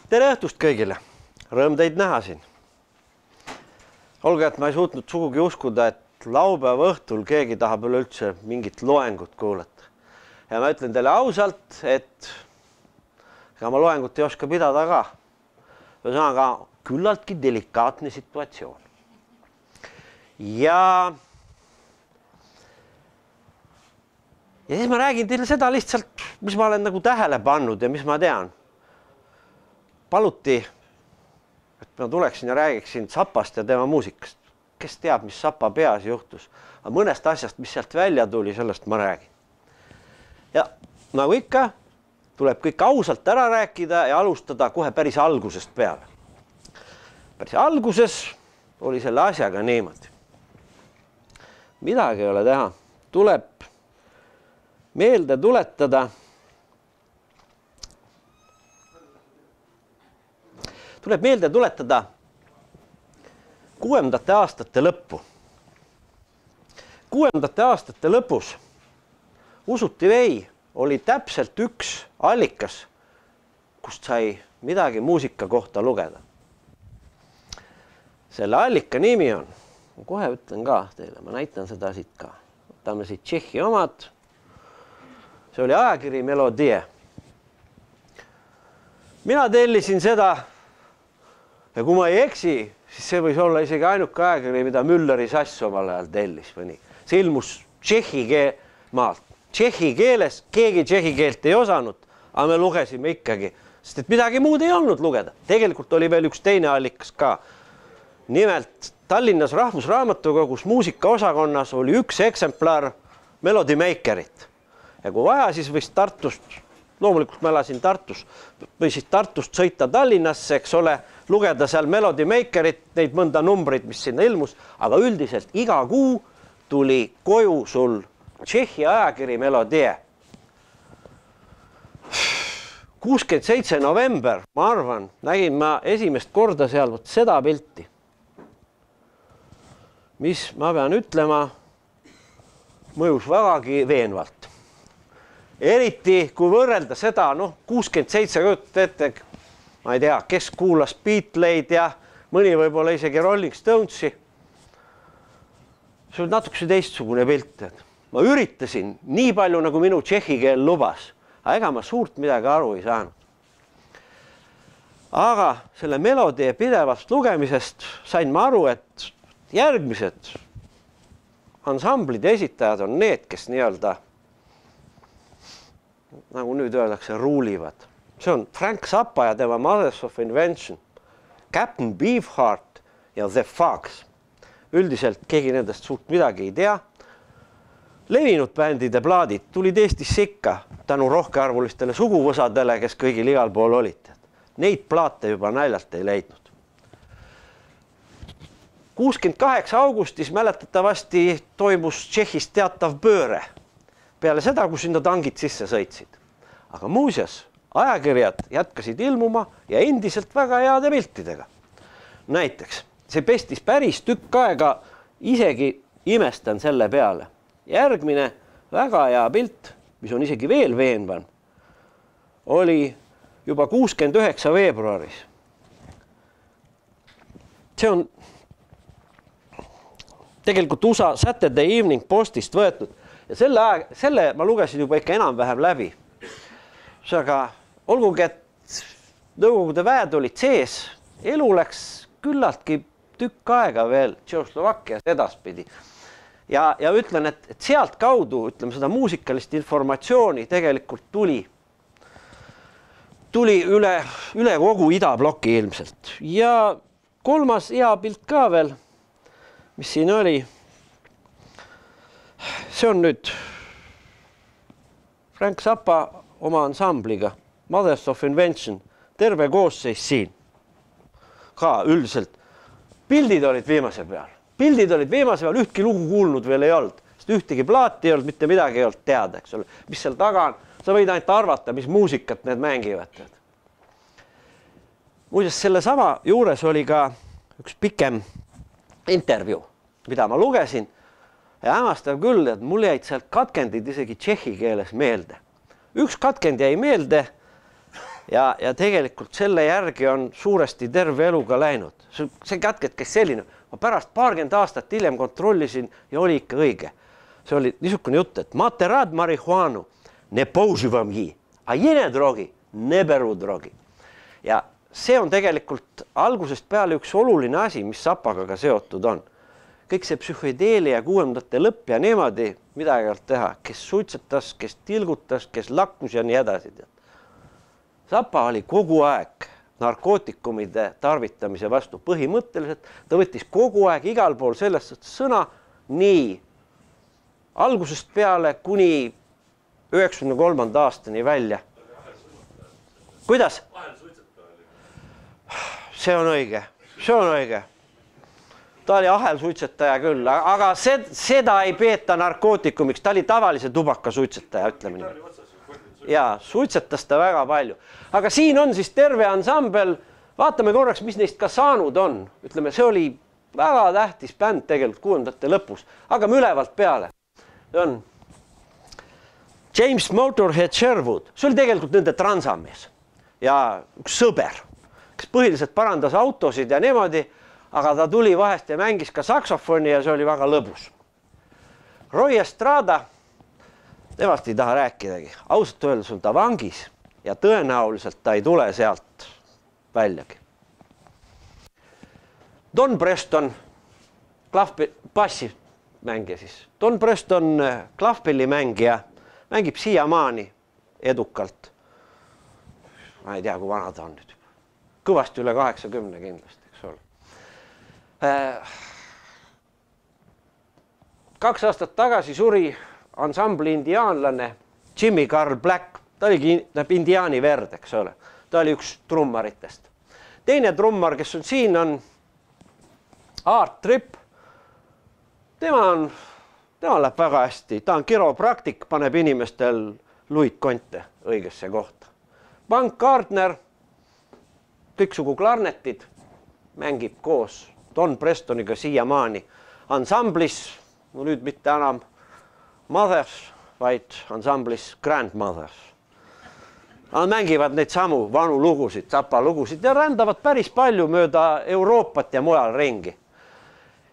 Tere õhtust kõigile! Rõõm teid näha siin. Olge, et ma ei suutnud sugugi uskuda, et laupäeva õhtul keegi tahab üleüldse mingit loengut kuulata. Ja ma ütlen teile ausalt, et ega ma loengut ei oska pidada ka. Ühesõnaga küllaltki delikaatne situatsioon. Ja siis ma räägin teile seda lihtsalt, mis ma olen nagu tähele pannud ja mis ma tean. Paluti, et ma tuleksin ja räägiksin Zapast ja tema muusikast. Kes teab, mis Zapa peas juhtus. Aga mõnest asjast, mis sealt välja tuli, sellest ma räägin. Ja nagu ikka, tuleb kõik ausalt ära rääkida ja alustada kohe päris algusest peale. Päris alguses oli selle asjaga niimoodi. Midagi ei ole teha. Tuleb meelde tuletada. Tuleb meelde tuletada 60. aastate lõppu. 60. aastate lõpus usuti või oli täpselt üks allikas, kust sai midagi muusika kohta lugeda. Selle allika nimi on, ma kohe ütlen ka teile, ma näitan seda siit ka. Võtame siit Tšehhi omad. See oli ajakiri Melodie. Mina tellisin seda ja kui ma ei eksi, siis see võis olla isegi ainuke ajakiri, mida Mülleri Sass omal ajal tellis või nii. See ilmus Tšehhi keeles, keegi tšehhi keelt ei osanud, aga me lugesime ikkagi, sest et midagi muud ei olnud lugeda. Tegelikult oli veel üks teine allikas ka. Nimelt Tallinnas Rahvusraamatukogus muusikaosakonnas oli üks eksemplar Melody Makerit. Ja kui vaja, siis võis Tartust, loomulikult ma elasin Tartus, või siis Tartust sõita Tallinnasse, eks ole, lugeda seal Melody Makerit, neid mõnda numbrit, mis sinna ilmus, aga üldiselt iga kuu tuli koju sul Tšehhi ajakiri Melodie. 67. november, ma arvan, nägin ma esimest korda seal seda pilti, mis ma pean ütlema, mõjus vägagi veenvalt. Eriti, kui võrrelda seda, 67 kujutat ette, ma ei tea, kes kuulas Beatleid ja mõni võib-olla isegi Rolling Stonesi. See oli natukese teistsugune pilt. Ma üritasin nii palju, nagu minu tšehhi keel lubas, aga ega ma suurt midagi aru ei saanud. Aga selle Melodie pidevast lugemisest sain ma aru, et järgmised ansamblide esitajad on need, kes nii-öelda nagu nüüd öeldakse, ruulivad. See on Frank Zappa ja tema Mothers of Invention, Captain Beefheart ja The Fox. Üldiselt keegi nendest suurt midagi ei tea. Levinud bändide plaadid tulid Eestisse ikka tänu rohkearvulistele suguvõsadele, kes kõigil igal pool olid. Neid plaate juba näljalt ei leidnud. 68. augustis mäletatavasti toimus Tšehhis teatav pööre. Peale seda, kui sinna tangid sisse sõitsid. Aga muuseas, ajakirjad jätkasid ilmuma ja endiselt väga heade piltidega. Näiteks, see pestis päris tükk aega, isegi imestan selle peale. Järgmine väga hea pilt, mis on isegi veel veenvam, oli juba 69. veebruaris. See on tegelikult USA Saturday Evening Postist võetud. Ja selle ma lugesin juba ikka enam-vähem läbi. Aga olgugi, et Nõukogude väed olid sees, elu läks küllaltki tükk aega veel Tšehhoslovakkias edaspidi. Ja ütlen, et sealt kaudu, ütleme seda muusikalist informatsiooni tegelikult tuli üle kogu idabloki ilmselt. Ja kolmas hea pilt ka veel, mis siin oli. See on nüüd Frank Zappa oma ansambliga, Mothers of Invention, terve koosseis siin. Ka üldiselt. Pildid olid viimase peal. Ühtki lugu kuulnud veel ei olnud. Sest ühtegi plaati ei olnud, mitte midagi ei olnud teada. Eks ole. Mis seal taga on, sa võid ainult arvata, mis muusikat need mängivad. Muuseas, selle sama juures oli ka üks pikem intervjuu, mida ma lugesin. Ja hämmastav küll, et mul jäid sealt katkendid isegi tšehhi keeles meelde. Üks katkend jäi meelde, ja tegelikult selle järgi on suuresti terve eluga läinud. See kätket, kes selline, ma pärast paarkümmend aastat hiljem kontrollisin ja oli ikka õige. See oli niisugune jutt, et mate rad marihuanu, ne použivam ji, a jene drogi, ne beru drogi. Ja see on tegelikult algusest peale üks oluline asi, mis sapaga ka seotud on. Kõik see psühhedeelia 60ndate lõpp ja niimoodi midagi alt teha, kes suitsetas, kes tilgutas, kes lakkus ja nii edasi. Sapa oli kogu aeg narkootikumide tarvitamise vastu põhimõtteliselt. Ta võttis kogu aeg igal pool sellest sõna nii algusest peale kuni 93. aastani välja. Kuidas? See on õige, see on õige. Ta oli ahelsuitsetaja küll, aga seda ei peeta narkootikumiks. Ta oli tavalise tubaka suitsetaja, ütleme nii. Ja suitsetas ta väga palju. Aga siin on siis terve ansambel. Vaatame korraks, mis neist ka saanud on. Ütleme, see oli väga tähtis bänd tegelikult 60ndate lõpus. Hakkame ülevalt peale. See on James Motorhead Sherwood. See oli tegelikult nende transamees ja üks sõber, kes põhiliselt parandas autosid ja niimoodi, aga ta tuli vahest ja mängis ka saksofoni ja see oli väga lõbus. Roy Estrada, temast ei taha rääkidagi. Ausalt öeldes on ta vangis ja tõenäoliselt ta ei tule sealt väljagi. Don Preston, bassimängija siis. Don Preston, klahvpillimängija, mängib siiamaani edukalt. Ma ei tea, kui vana ta on nüüd. Kõvasti üle 80 kindlasti, eks ole. 2 aastat tagasi suri ansambli indiaanlane Jimmy Carl Black. Ta oligi indiaani verd, eks ole. Ta oli üks trummaritest. Teine trummar, kes on siin, on Art Tripp. Tema läheb väga hästi. Ta on kiropraktik, paneb inimestel luitkonte õigesse kohta. Bank Gardner, kõiksugu klarnetid, mängib koos Don Prestoniga siiamaani ansamblis, no nüüd mitte enam Mothers, vaid ansamblis Grandmothers. Nad mängivad neid samu vanu lugusid, Zappa lugusid ja rändavad päris palju mööda Euroopat ja mujal ringi.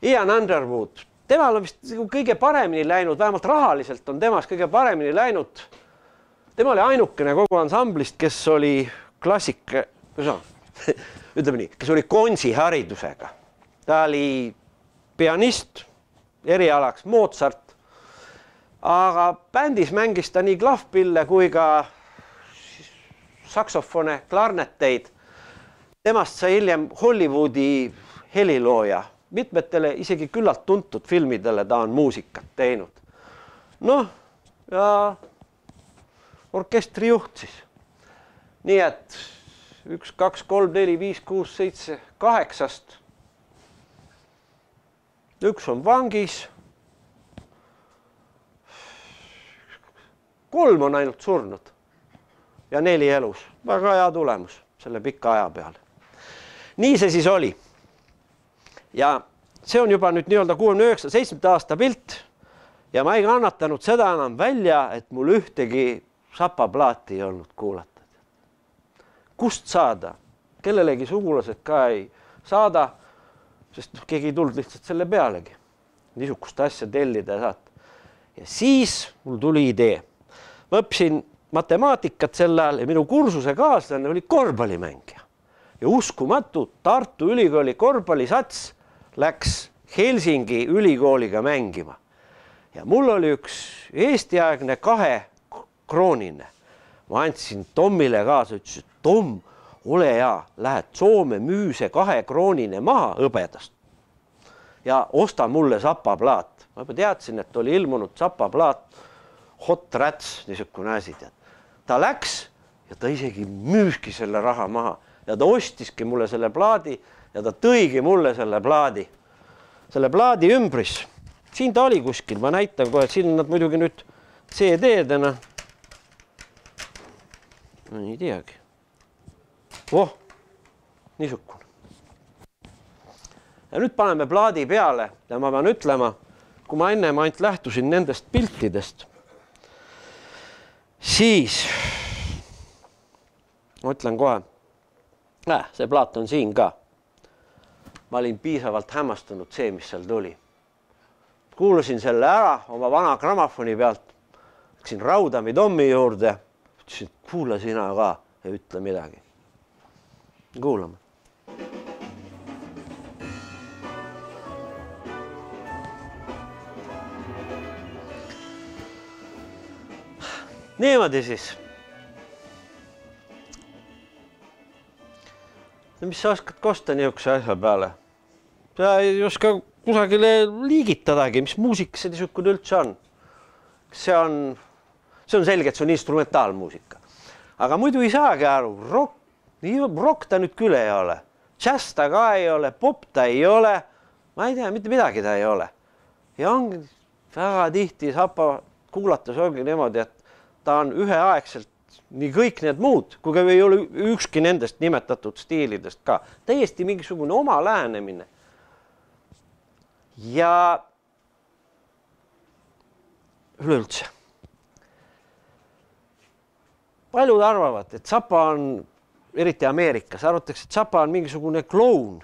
Ian Underwood, temal on vist kõige paremini läinud, vähemalt rahaliselt on temas kõige paremini läinud. Tema oli ainukene kogu ansamblist, kes oli klassik, ütleme nii, kes oli konsi haridusega. Ta oli pianist, erialaks Mozart, aga bändis mängis ta nii klahvpille kui ka saksofone, klarnetteid. Temast sai hiljem Hollywoodi helilooja. Mitmetele isegi küllalt tuntud filmidele ta on muusikat teinud. Noh, ja orkestrijuht siis. Nii et 1, 2, 3, 4, 5, 6, 7, 8. Üks on vangis. 3 on ainult surnud ja 4 elus. Väga hea tulemus selle pika aja peale. Nii see siis oli. Ja see on juba nüüd nii-öelda 69-7 aasta pilt ja ma ei kannatanud seda enam välja, et mul ühtegi Zappa plaati ei olnud kuulata. Kust saada? Kellelegi sugulased ka ei saada, sest keegi ei tulnud lihtsalt selle pealegi. Niisugust asja tellida ja saata. Ja siis mul tuli idee. Ma õppisin matemaatikat sel ajal ja minu kursuse kaaslane oli korvpallimängija. Ja uskumatu Tartu Ülikooli korvpallisats läks Helsingi ülikooliga mängima. Ja mul oli üks eestiaegne 2 kroonine. Ma andsin Tommile kaasa, ütles, et Tom, ole hea, lähed Soome, müü see 2 kroonine maha hõbedast ja osta mulle Zappa plaat. Ma juba teadsin, et oli ilmunud Zappa plaat, Hot Rats, niisugune asi. Ta läks ja ta isegi müüski selle raha maha ja ta ostiski mulle selle plaadi ja ta tõigi mulle selle plaadi. Selle plaadi ümbris. Siin ta oli kuskil, ma näitan kohe, siin on nad muidugi nüüd CD-dena. No ei teagi. Niisugune. Ja nüüd paneme plaadi peale ja ma pean ütlema, kui ma enne ainult lähtusin nendest piltidest, siis ma ütlen kohe, see plaat on siin ka. Ma olin piisavalt hämmastunud see, mis seal tuli. Kuulasin selle ära oma vana grammofoni pealt, läksin Raudami Tommi juurde, ütlesin, kuula sina ka ja ütle midagi. Kuulame. Niimoodi siis. Mis sa oskad kosta niisuguse asja peale? Sa ei oska kusagile liigitadagi, mis muusik see niisugune üldse on. See on selge, et see on instrumentaalmuusika. Aga muidu ei saagi aru, rock ta nüüd küll ei ole. Jazz ta ka ei ole, pop ta ei ole. Ma ei tea, mitte midagi ta ei ole. Ja ongi väga tihti Zappa kuulates ongi niimoodi, et ta on üheaegselt nii kõik need muud, kui ei ole ükski nendest nimetatud stiilidest ka. Täiesti mingisugune oma lähenemine. Ja üleüldse. Paljud arvavad, et Zappa on, eriti Ameerikas, arvatakse, et Zappa on mingisugune kloun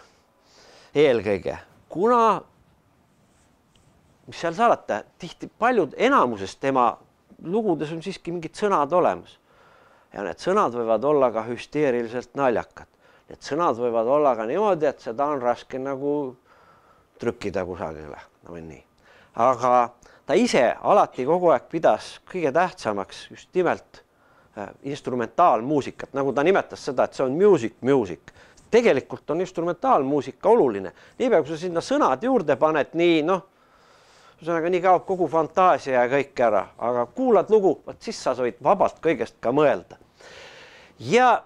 eelkõige, kuna, mis seal salata, tihti paljud enamusest tema lugudes on siiski mingid sõnad olemas. Ja need sõnad võivad olla ka hüsteeriliselt naljakad. Need sõnad võivad olla ka niimoodi, et seda on raske nagu trükkida kusagile. Aga ta ise alati kogu aeg pidas kõige tähtsamaks just nimelt instrumentaalmuusikat, nagu ta nimetas seda, et see on music. Tegelikult on instrumentaalmuusika oluline. Niipea, kui sa sinna sõnad juurde paned, nii kaob kogu fantaasia ja kõik ära, aga kuulad lugu, siis sa võid vabalt kõigest ka mõelda. Ja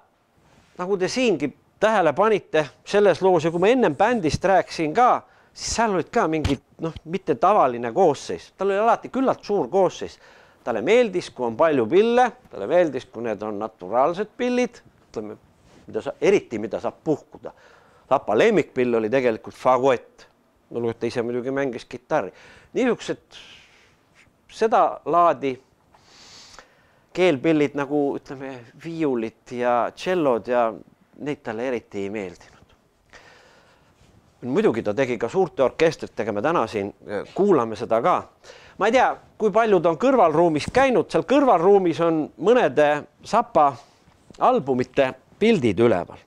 nagu te siingi tähele panite selles loos ja kui ma ennem bändist rääkisin ka, siis seal olid ka mingi mitte tavaline koosseis. Tal oli alati küllalt suur koosseis. Talle meeldis, kui on palju pille, talle meeldis, kui need on naturaalsed pillid, eriti mida saab puhkuda. Zappa lemmikpill oli tegelikult fagott. Ta ise muidugi mängis kitarri. Niisugused seda laadi keelpillid nagu viiulit ja tšellod ja neid talle eriti ei meeldinud. Muidugi ta tegi ka suurte orkestritega, me täna siin kuulame seda ka. Ma ei tea, kui paljud on kõrvalruumis käinud, seal kõrvalruumis on mõnede Zappa albumite pildid üleval.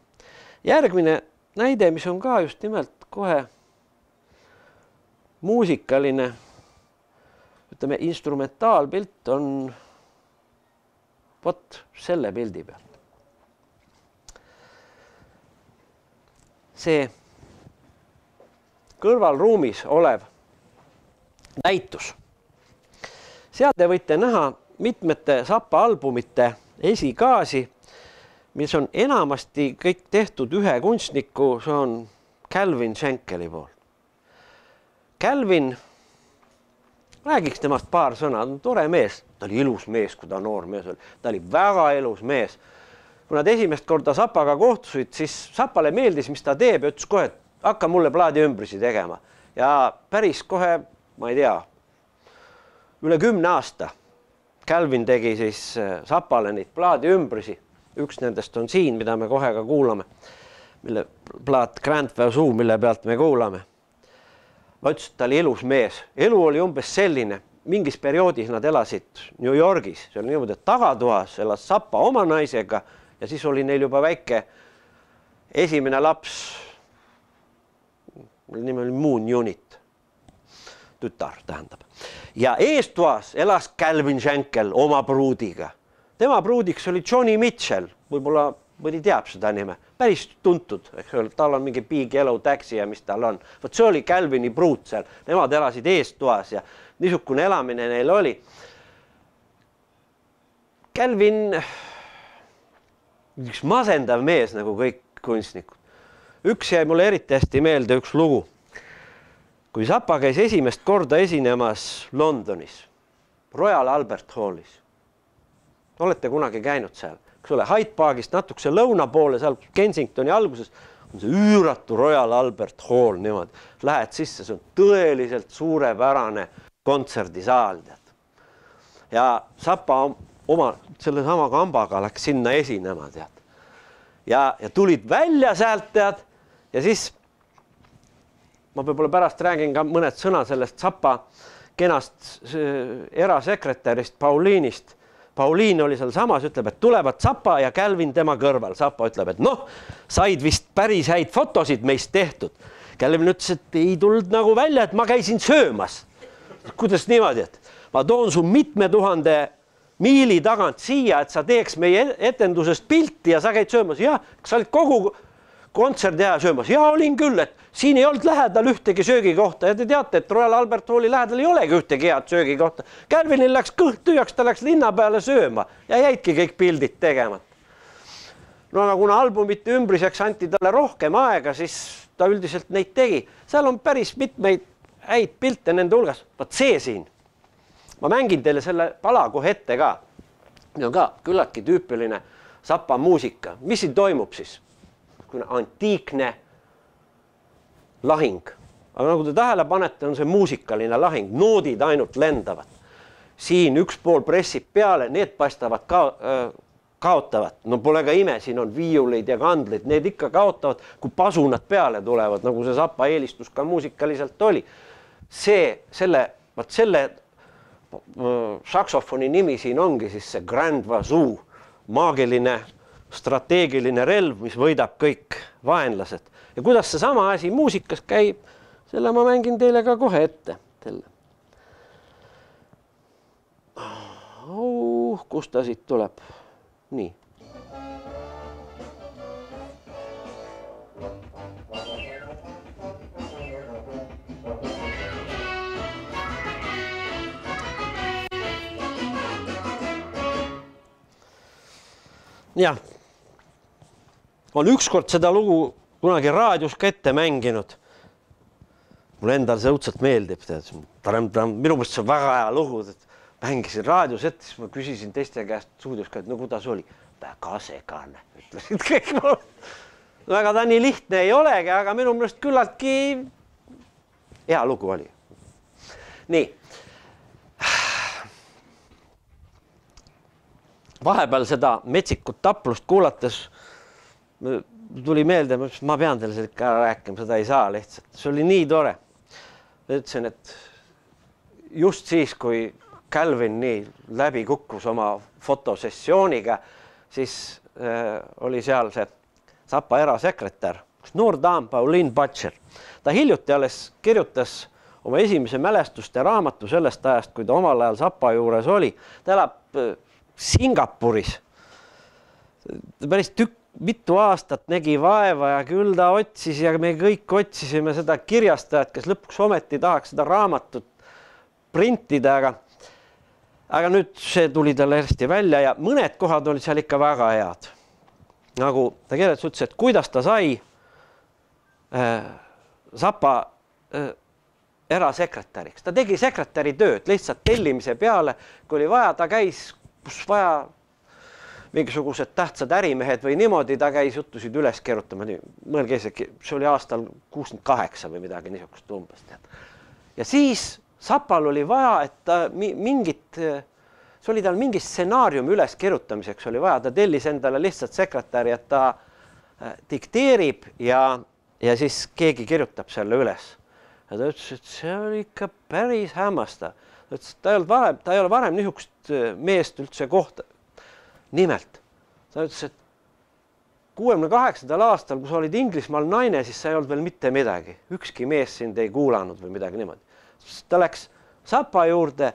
Järgmine näide, mis on ka just nimelt kohe muusikaline, instrumentaalpilt on vot selle pildi pealt. See kõrvalruumis olev näitus. Seal te võite näha mitmete Zappa albumite esikaasi, mis on enamasti kõik tehtud ühe kunstniku, see on Calvin Schenkeli poolt. Calvin, räägiks temast paar sõna, ta on tore mees, ta oli ilus mees, kui ta noor mees oli, ta oli väga ilus mees. Kui nad esimest korda Zappaga kohtusid, siis Zappale meeldis, mis ta teeb ja ütles kohe, et hakka mulle plaadi ümbrisi tegema. Ja päris kohe, ma ei tea, üle 10 aasta Calvin tegi siis Zappale neid plaadi ümbrisi. Üks nendest on siin, mida me kohe ka kuulame, mille plaat Grand Vaisseau, mille pealt me kuulame. Ma ütlesin, et ta oli ilus mees. Elu oli umbes selline. Mingis perioodis nad elasid New Yorgis. See oli niimoodi, et tagatuhas elas Zappa oma naisega ja siis oli neil juba väike esimene laps. Nimi oli Moon Unit. Tütar tähendab. Ja eestuas elas Calvin Schenkel oma pruudiga. Tema pruudiks oli Johnny Mitchell. Võib-olla mõni teab seda nime. Päris tuntud. Tal on mingi Big Yellow Taxi ja mis tal on. Võt see oli Calvini pruut seal. Nemad elasid eestuas ja niisugune elamine neil oli. Calvin, üks masendav mees nagu kõik kunstnikud. Üks jäi mulle eriti hästi meelde üks lugu. Kui Zappa käis esimest korda esinemas Londonis, Royal Albert Hallis. Olete kunagi käinud seal? Kas ole Hyde Parkist natukese lõuna poole, seal Kensingtoni alguses on see üüratu Royal Albert Hall niimoodi. Lähed sisse, see on tõeliselt suurepärane kontserdisaal. Ja Zappa oma selle sama kambaga läks sinna esinema. ja tulid välja sealt tead ja siis ma võib-olla pärast räägin ka mõned sõnad sellest Zappa kenast erasekretärist Pauliinist. Pauliin oli seal samas, ütleb, et tulevad Zappa ja Calvin tema kõrval. Zappa ütleb, et noh, said vist päris häid fotosid meist tehtud. Calvin ütles, et ei tulnud nagu välja, et ma käisin söömas. Kuidas niimoodi, et ma toon su mitme tuhande miili tagant siia, et sa teeks meie etendusest pilti ja sa käid söömas. Ja, kas sa olid kogu kontserdi aja söömas? Ja olin küll, et siin ei olnud lähedal ühtegi söögikohta ja te teate, et Royal Albert Halli lähedal ei olegi ühtegi head söögikohta. Calvinil läks kõht tühjaks, ta läks linna peale sööma ja jäidki kõik pildid tegema. No aga kuna albumite ümbriseks anti talle rohkem aega, siis ta üldiselt neid tegi. Seal on päris mitmeid häid pilte nende hulgas. Vaat see siin. Ma mängin teile selle pala kohe ette ka. See on ka küllaltki tüüpiline Zappa muusika. Mis siin toimub siis? Antiikne lahing. Aga nagu te tähele panete, on see muusikaline lahing. Noodid ainult lendavad. Siin üks pool pressib peale, need paistavad kaotavad. No pole ka ime, siin on viiuleid ja kandlid. Need ikka kaotavad, kui pasunad peale tulevad, nagu see Zappa eelistus ka muusikaliselt oli. Selle saksofoni nimi siin ongi siis see Grand Wazoo, maagiline strateegiline relv, mis võidab kõik vaenlased. Ja kuidas see sama asi muusikas käib, selle ma mängin teile ka kohe ette. Kust ta siit tuleb? Nii. Jah. On ükskord seda lugu kunagi raadios ka ette mänginud. Mul endal see õudselt meeldib. Minu mõttes see on väga hea lugu. Mängisin raadios ette, siis ma küsisin teiste käest stuudios ka, et no kuidas oli? Väga segane, ütlesid kõik. Väga ta nii lihtne ei olegi, aga minu mõttes küllaltki hea lugu oli. Nii. Vahepeal seda metsikut taplust kuulates tuli meelde, ma pean teile seda ikka rääkima, seda ei saa lihtsalt. See oli nii tore. Ütlesin, et just siis, kui Calvin nii läbi kukkus oma fotosessiooniga, siis oli seal see Zappa erasekretär, noor daam Pauline Butcher. Ta hiljuti alles kirjutas oma esimese mälestuste raamatu sellest ajast, kui ta omal ajal Zappa juures oli. Ta elab Singapuris. Päris mitu aastat nägi vaeva ja küll ta otsis ja me kõik otsisime seda kirjastajat, kes lõpuks ometi tahaks seda raamatut printida, aga nüüd see tuli talle hästi välja ja mõned kohad olid seal ikka väga head. Nagu ta kirjutas, ütles, et kuidas ta sai Zappa erasekretäriks. Ta tegi sekretäri tööd lihtsalt tellimise peale, kui oli vaja, ta käis kus vaja mingisugused tähtsad ärimehed või niimoodi, ta käis jutusid üles keerutama. Mõelge, see oli aastal 68 või midagi niisugust umbes. Ja siis Zappal oli vaja, et ta see oli tal mingi stsenaariumi üles keerutamiseks oli vaja, ta tellis endale lihtsalt sekretäri, et ta dikteerib ja siis keegi kirjutab selle üles. Ja ta ütles, et see oli ikka päris hämmastav. Ta ei ole varem niisugust meest üldse kohta. Nimelt, ta ütles, et 68. aastal, kui sa olid Inglismaal naine, siis sa ei olnud veel mitte midagi. Ükski mees sind ei kuulanud või midagi niimoodi. Ta läks Zappa juurde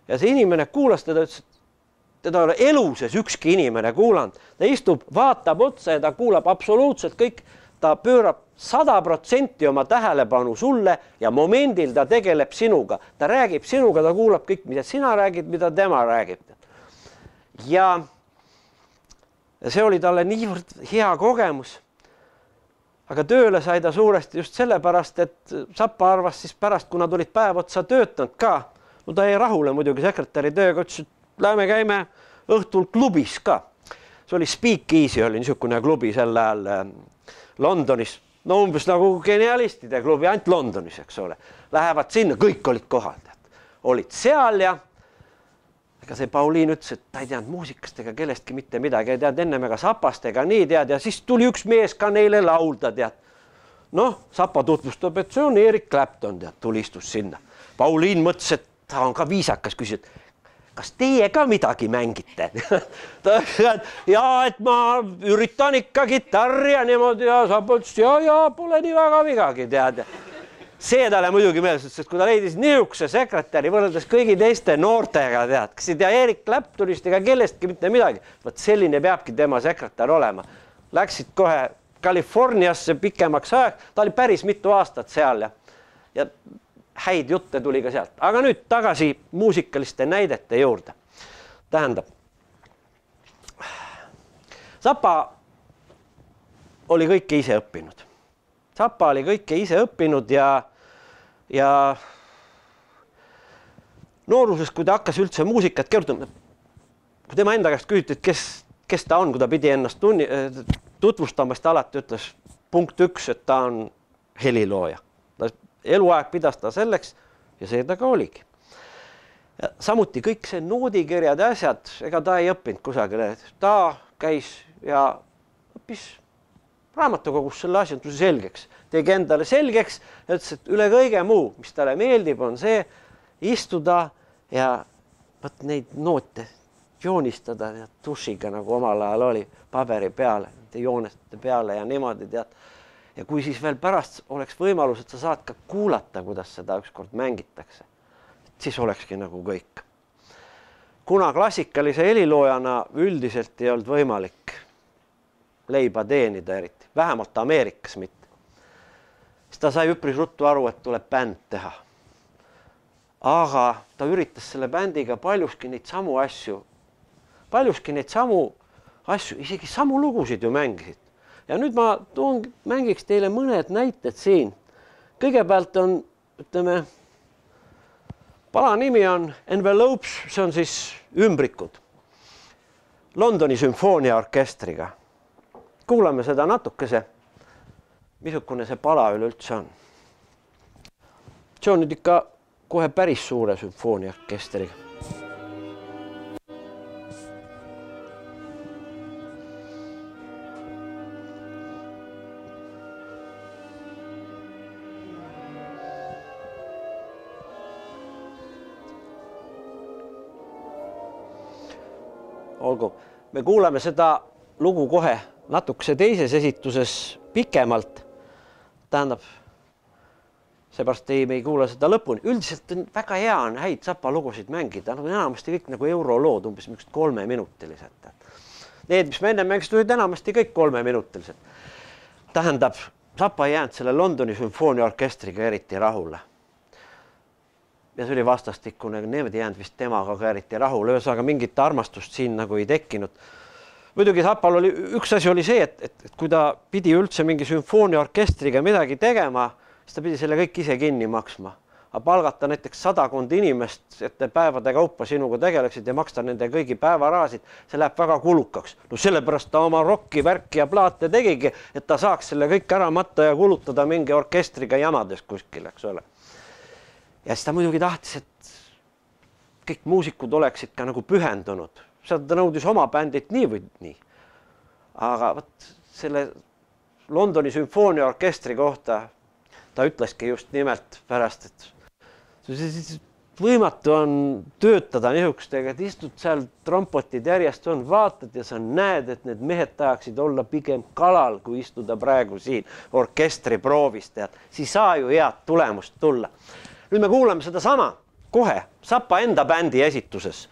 ja see inimene kuulas teda, ütles, et teda ei ole eluses ükski inimene kuulanud. Ta istub, vaatab otsa ja ta kuulab absoluutselt kõik. Ta pöörab 100% oma tähelepanu sulle ja momendil ta tegeleb sinuga. Ta räägib sinuga, ta kuulab kõik, mida sina räägid, mida tema räägib. Ja see oli talle niivõrd hea kogemus. Aga tööle sai ta suuresti just sellepärast, et Zappa arvas siis pärast, kui nad olid päev otsa töötanud ka. No ta ei rahule muidugi sekretäri tööga, ütles, et lähme käime õhtul klubis ka. See oli Speakeasy, oli niisugune klubi sel ajal Londonis, no umbes nagu genialistide klubi, ainult Londonis, eks ole. Lähevad sinna, kõik olid kohal. Olid seal ja ega see Pauliin ütles, et ta ei teadnud muusikast ega kellestki mitte midagi, ei teadnud ennem ega Sapast ega nii tead ja siis tuli üks mees ka neile laulda tead. Noh, Sapa tutvustab, et see on Eric Clapton tead, tuli istus sinna. Pauliin mõtles, et ta on ka viisakas, küsis, et kas teie ka midagi mängite? ja, et ma üritan ikka kitarri ja niimoodi ja Sapa ütles, ja, pole nii väga vigagi tead. See talle muidugi meeles, sest kui ta leidis niisuguse sekretäri võrreldes kõigi teiste noortega tead, kes ei tea Eric Claptonist ega kellestki mitte midagi, võt selline peabki tema sekretär olema. Läksid kohe Californiasse pikemaks ajaks, ta oli päris mitu aastat seal ja häid jutte tuli ka sealt. Aga nüüd tagasi muusikaliste näidete juurde. Tähendab, Sapa oli kõike ise õppinud. Sapa oli kõike ise õppinud ja nooruses, kui ta hakkas üldse muusikat kirjutama, kui tema enda käest küsiti, et kes ta on, kui ta pidi ennast tutvustamast, alati ütles punkt 1, et ta on helilooja. Eluaeg pidas ta selleks ja see ta ka oligi. Ja samuti kõik see noodikirjad ja asjad, ega ta ei õppinud kusagile. Ta käis ja õppis raamatukogus selle asjanduse selgeks. Tegi endale selgeks ja ütles, et üle kõige muu, mis talle meeldib, on see istuda ja võt neid noote joonistada ja tušiga, nagu omal ajal oli, paberi peale, jooneste peale ja niimoodi tead. Ja kui siis veel pärast oleks võimalus, et sa saad ka kuulata, kuidas seda ükskord mängitakse, siis olekski nagu kõik. Kuna klassikalise heliloojana üldiselt ei olnud võimalik leiba teenida eriti, vähemalt Ameerikas mitte, siis ta sai üpris ruttu aru, et tuleb bänd teha. Aga ta üritas selle bändiga paljuski neid samu asju, isegi samu lugusid ju mängisid. Ja nüüd ma mängiks teile mõned näited siin. Kõigepealt on, ütleme, pala nimi on Envelopes, see on siis ümbrikud. Londoni sümfooniaorkestriga. Kuulame seda natukese, missugune see pala üleüldse on. See on nüüd ikka kohe päris suure sümfooniaorkestriga. Olgu, me kuuleme seda lugu kohe natukese teises esituses pikemalt. Tähendab, seepärast ei kuula seda lõpuni. Üldiselt on väga hea on häid Sapa lugusid mängida. Enamasti kõik nagu eurolood, umbes 3-minutilised. Need, mis me enne mängisid, olid enamasti kõik 3-minutilised. Tähendab, Sapa ei jäänud selle Londoni sümfooniaorkestriga eriti rahule. Ja see oli vastastikune, need ei jäänud vist temaga ka eriti rahule, ühesõnaga mingit armastust siin nagu ei tekkinud. Muidugi Sapal oli, üks asi oli see, et kui ta pidi üldse mingi sümfooniaorkestriga midagi tegema, siis ta pidi selle kõik ise kinni maksma. Aga palgata näiteks 100 inimest, et päevade kaupa sinuga tegeleksid ja maksta nende kõigi päevaraasid, see läheb väga kulukaks. No sellepärast ta oma rocki, värki ja plaate tegigi, et ta saaks selle kõik ära matta ja kulutada mingi orkestriga jamades kuskil, eks ole. Ja siis ta muidugi tahtis, et kõik muusikud oleksid ka nagu pühendunud. Seda ta nõudis oma bändit nii või nii. Aga võt, selle Londoni sümfooniaorkestri kohta ta ütleski just nimelt pärast, et võimatu on töötada niisugustega, et istud seal trompotid järjest on, vaatad ja sa näed, et need mehed tahaksid olla pigem kalal, kui istuda praegu siin orkestri proovist. Siis saa ju head tulemust tulla. Nüüd me kuuleme seda sama kohe Sapa enda bändi esituses.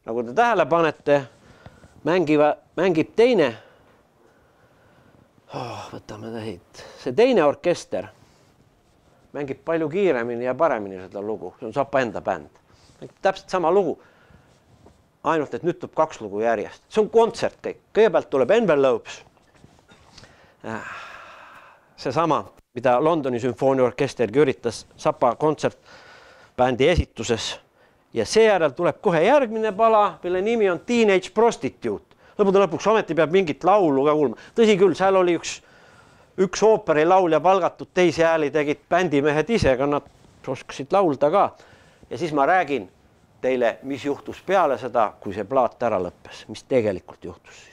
Nagu te tähele panete, mängib teine. Võtame teid. See teine orkester mängib palju kiiremini ja paremini seda lugu. See on Sapa enda bänd. Täpselt sama lugu. Ainult, et nüüd tuleb 2 lugu järjest. See on kontsert kõik. Kõigepealt tuleb Envelopes. Seesama, mida Londoni sümfooniaorkestergi üritas Sapa kontsertbändi esituses. Ja seejärel tuleb kohe järgmine pala, mille nimi on Teenage Prostitute. Lõpuks ometi peab mingit laulu ka kuulma. Tõsi küll, seal oli üks ooperilaulja palgatud, teisi hääli tegid bändimehed ise, aga nad oskasid laulda ka. Ja siis ma räägin teile, mis juhtus peale seda, kui see plaat ära lõppes, mis tegelikult juhtus siis.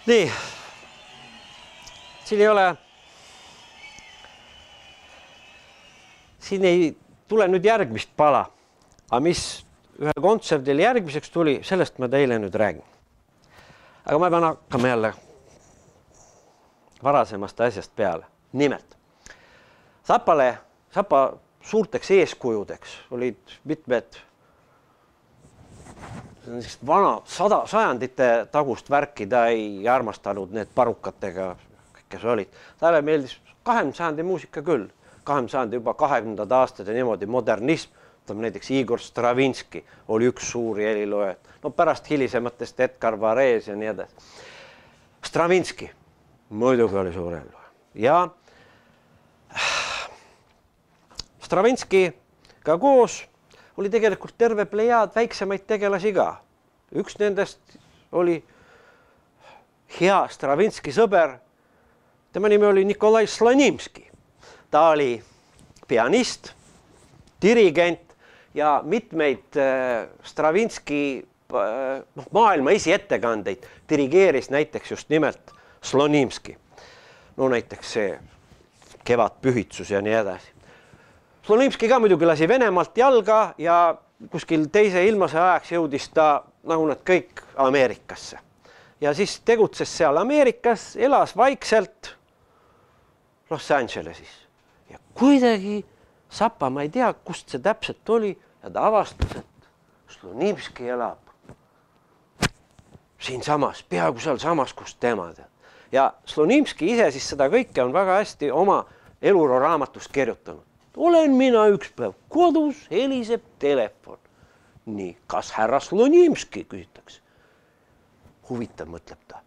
Nii, siin ei tule nüüd järgmist pala, aga mis ühel kontserdil järgmiseks tuli, sellest ma teile nüüd räägin. Aga ma pean hakkama jälle varasemast asjast peale. Nimelt, Zappa suurteks eeskujudeks olid mitmed vana sajandite tagust värki, ta ei armastanud need parukatega, kes olid. Talle meeldis 20. sajandi muusika küll, 20. sajandi juba 20. aastad ja niimoodi modernism, näiteks Igor Stravinski oli üks suuri heliloojaid, no pärast hilisematest Edgar Varese ja nii edasi. Stravinski muidugi oli suur helilooja ja Stravinskiga koos oli tegelikult terve plejaad väiksemaid tegelasi ka. Üks nendest oli hea Stravinski sõber. Tema nimi oli Nikolai Slonimski. Ta oli pianist, dirigent ja mitmeid Stravinski maailma esiettekandeid dirigeeris näiteks just nimelt Slonimski. No näiteks see Kevadpühitsus ja nii edasi. Slonimski ka muidugi lasi Venemaalt jalga ja kuskil teise ilmase ajaks jõudis ta, nagu nad kõik, Ameerikasse. Ja siis tegutses seal Ameerikas, elas vaikselt Los Angelesis. Ja kuidagi Zappa, ma ei tea, kust see täpselt oli, ja ta avastas, et Slonimski elab siin samas, peaaegu seal samas, kus tema tead. Ja Slonimski ise siis seda kõike on väga hästi oma eluroo raamatus kirjutanud. Olen mina üks päev kodus, heliseb telefon. Nii, kas härra Slonimski, küsitakse. Huvitav, mõtleb ta.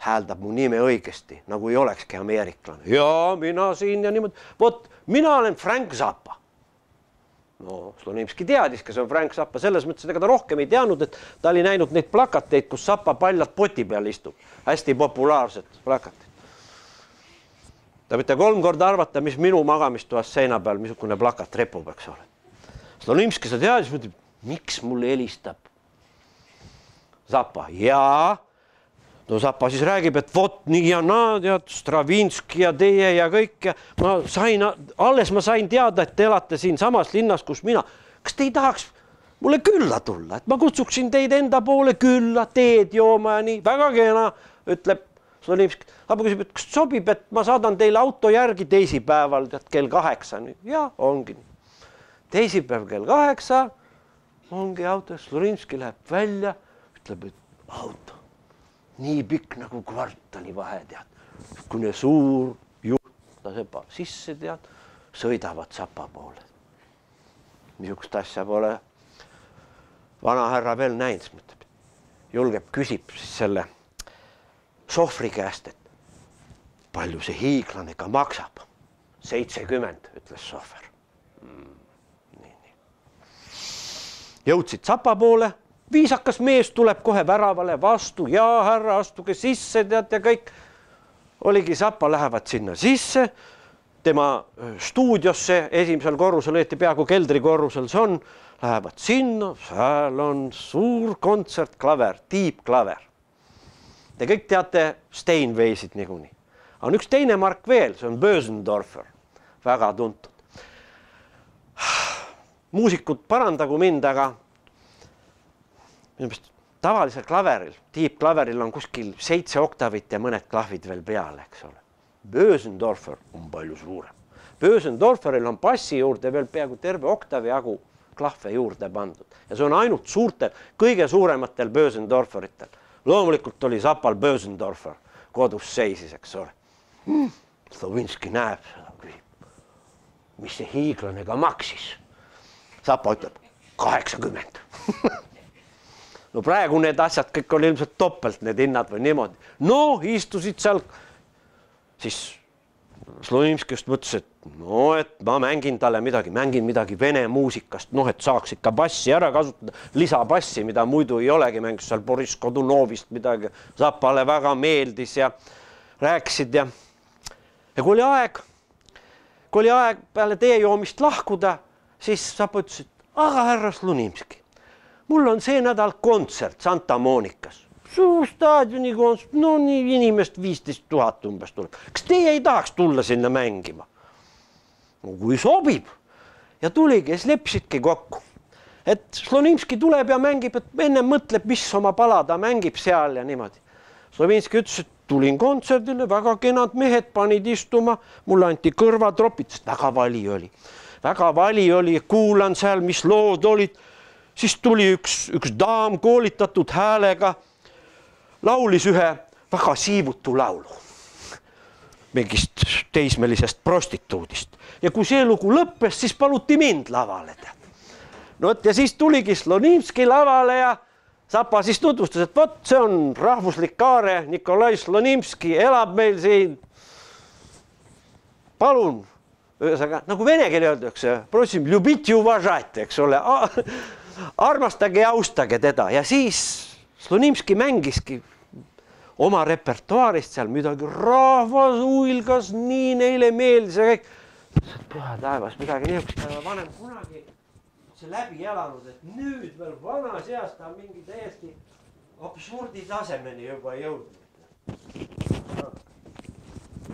Hääldab mu nime õigesti, nagu ei olekski ameeriklane. Jaa, mina siin ja niimoodi. Vot, mina olen Frank Zappa. No, Slonimski teadis, kes on Frank Zappa. Selles mõttes, ega ta rohkem ei teadnud, et ta oli näinud neid plakateid, kus Zappa paljalt poti peal istub. Hästi populaarsed plakateid. Ta võite 3 korda arvata, mis minu magamistoas seina peal, missugune plakat repub, eks ole. Slonimski sa teadis, mõtleb, miks mulle helistab Zappa? Jaa, no Zappa siis räägib, et vot nii ja naa, tead, Stravinski ja teie ja kõik. Ja alles ma sain teada, et te elate siin samas linnas, kus mina. Kas te ei tahaks mulle külla tulla? Et ma kutsuksin teid enda poole külla, teed jooma ja nii. Väga kena, ütleb Slonimski. Zappa küsib, et kas sobib, et ma saadan teile auto järgi teisipäeval kell 8. Ja, ongi. Teisipäev kell 8 ongi auto. Slonimski läheb välja, ütleb, et auto nii pikk nagu kvartali vahe, tead. Kune suur juht, ta sepa sisse, tead, sõidavad Zappa poole. Missugust asja pole vana härra veel näinud, mõtleb. Julgeb, küsib siis selle sohvri käest, et palju see hiiglane ka maksab? 70, ütles sohver. Nii. Jõudsid Zappa poole, viisakas mees tuleb kohe väravale vastu, ja härra, astuge sisse, tead ja kõik. Oligi Zappa, lähevad sinna sisse, tema stuudiosse, esimesel korrusel, õieti peaaegu keldrikorrusel see on, lähevad sinna, seal on suur kontsertklaver, tiibklaver. Te kõik teate Steinwaysid niikuinii. On üks teine mark veel, see on Bösendorfer, väga tuntud. Muusikud parandagu mind, aga tavalisel klaveril, tiibklaveril on kuskil 7 oktavit ja mõned klahvid veel peale, eks ole. Bösendorfer on palju suurem. Bösendorferil on bassi juurde veel peaaegu terve oktavi jagu klahve juurde pandud ja see on ainult suurtel, kõige suurematel Bösendorferitel. Loomulikult oli Zapal Bösendorfer kodus seisis, eks ole. Slovinski näeb seda, küsib, mis see hiiglane ka maksis. Zapa ütleb 80. No praegu need asjad kõik oli ilmselt toppelt, need hinnad või niimoodi. No istusid seal, siis Slovinski just mõtles, et no, et ma mängin talle mängin midagi vene muusikast, noh, et saaks ikka bassi ära kasutada, lisabassi, mida muidu ei olegi, mängis seal Boris Kodunovist midagi, Zapale väga meeldis ja rääkisid ja kui oli aeg peale tee joomist lahkuda, siis Zapa ütles, et aga härra Slonimski, mul on see nädal kontsert Santa Monicas. Suur staadioni kontsert, no nii inimest 15 000 umbes tuleb. Kas teie ei tahaks tulla sinna mängima? No kui sobib. Ja tuligi, ja lepsidki kokku. Et Slonimski tuleb ja mängib, et enne mõtleb, mis oma pala ta mängib seal ja niimoodi. Slovinski ütles, et tulin kontserdile, väga kenad mehed panid istuma, mulle anti kõrvatropid, sest väga vali oli. Väga vali oli, kuulan seal, mis lood olid. Siis tuli üks daam koolitatud häälega, laulis ühe väga siivutu laulu mingist teismelisest prostituudist. Ja kui see lugu lõppes, siis paluti mind lavale. No ja siis tuligi Slonimski lavale ja Zapa siis tutvustas, et võt, see on rahvuslik kaare, Nikolai Slonimski elab meil siin. Palun, nagu vene keeli öeldakse, prosim, ljubiti uvažati, eks ole, armastage ja austage teda. Ja siis Slonimski mängiski oma repertuaarist seal midagi, rahvas uilgas, nii neile meeldis ja kõik. Püha taevas, midagi niisugust vanem kunagi see läbi elanud, et nüüd veel vanas eas ta mingi täiesti absurdi tasemeni juba jõudnud.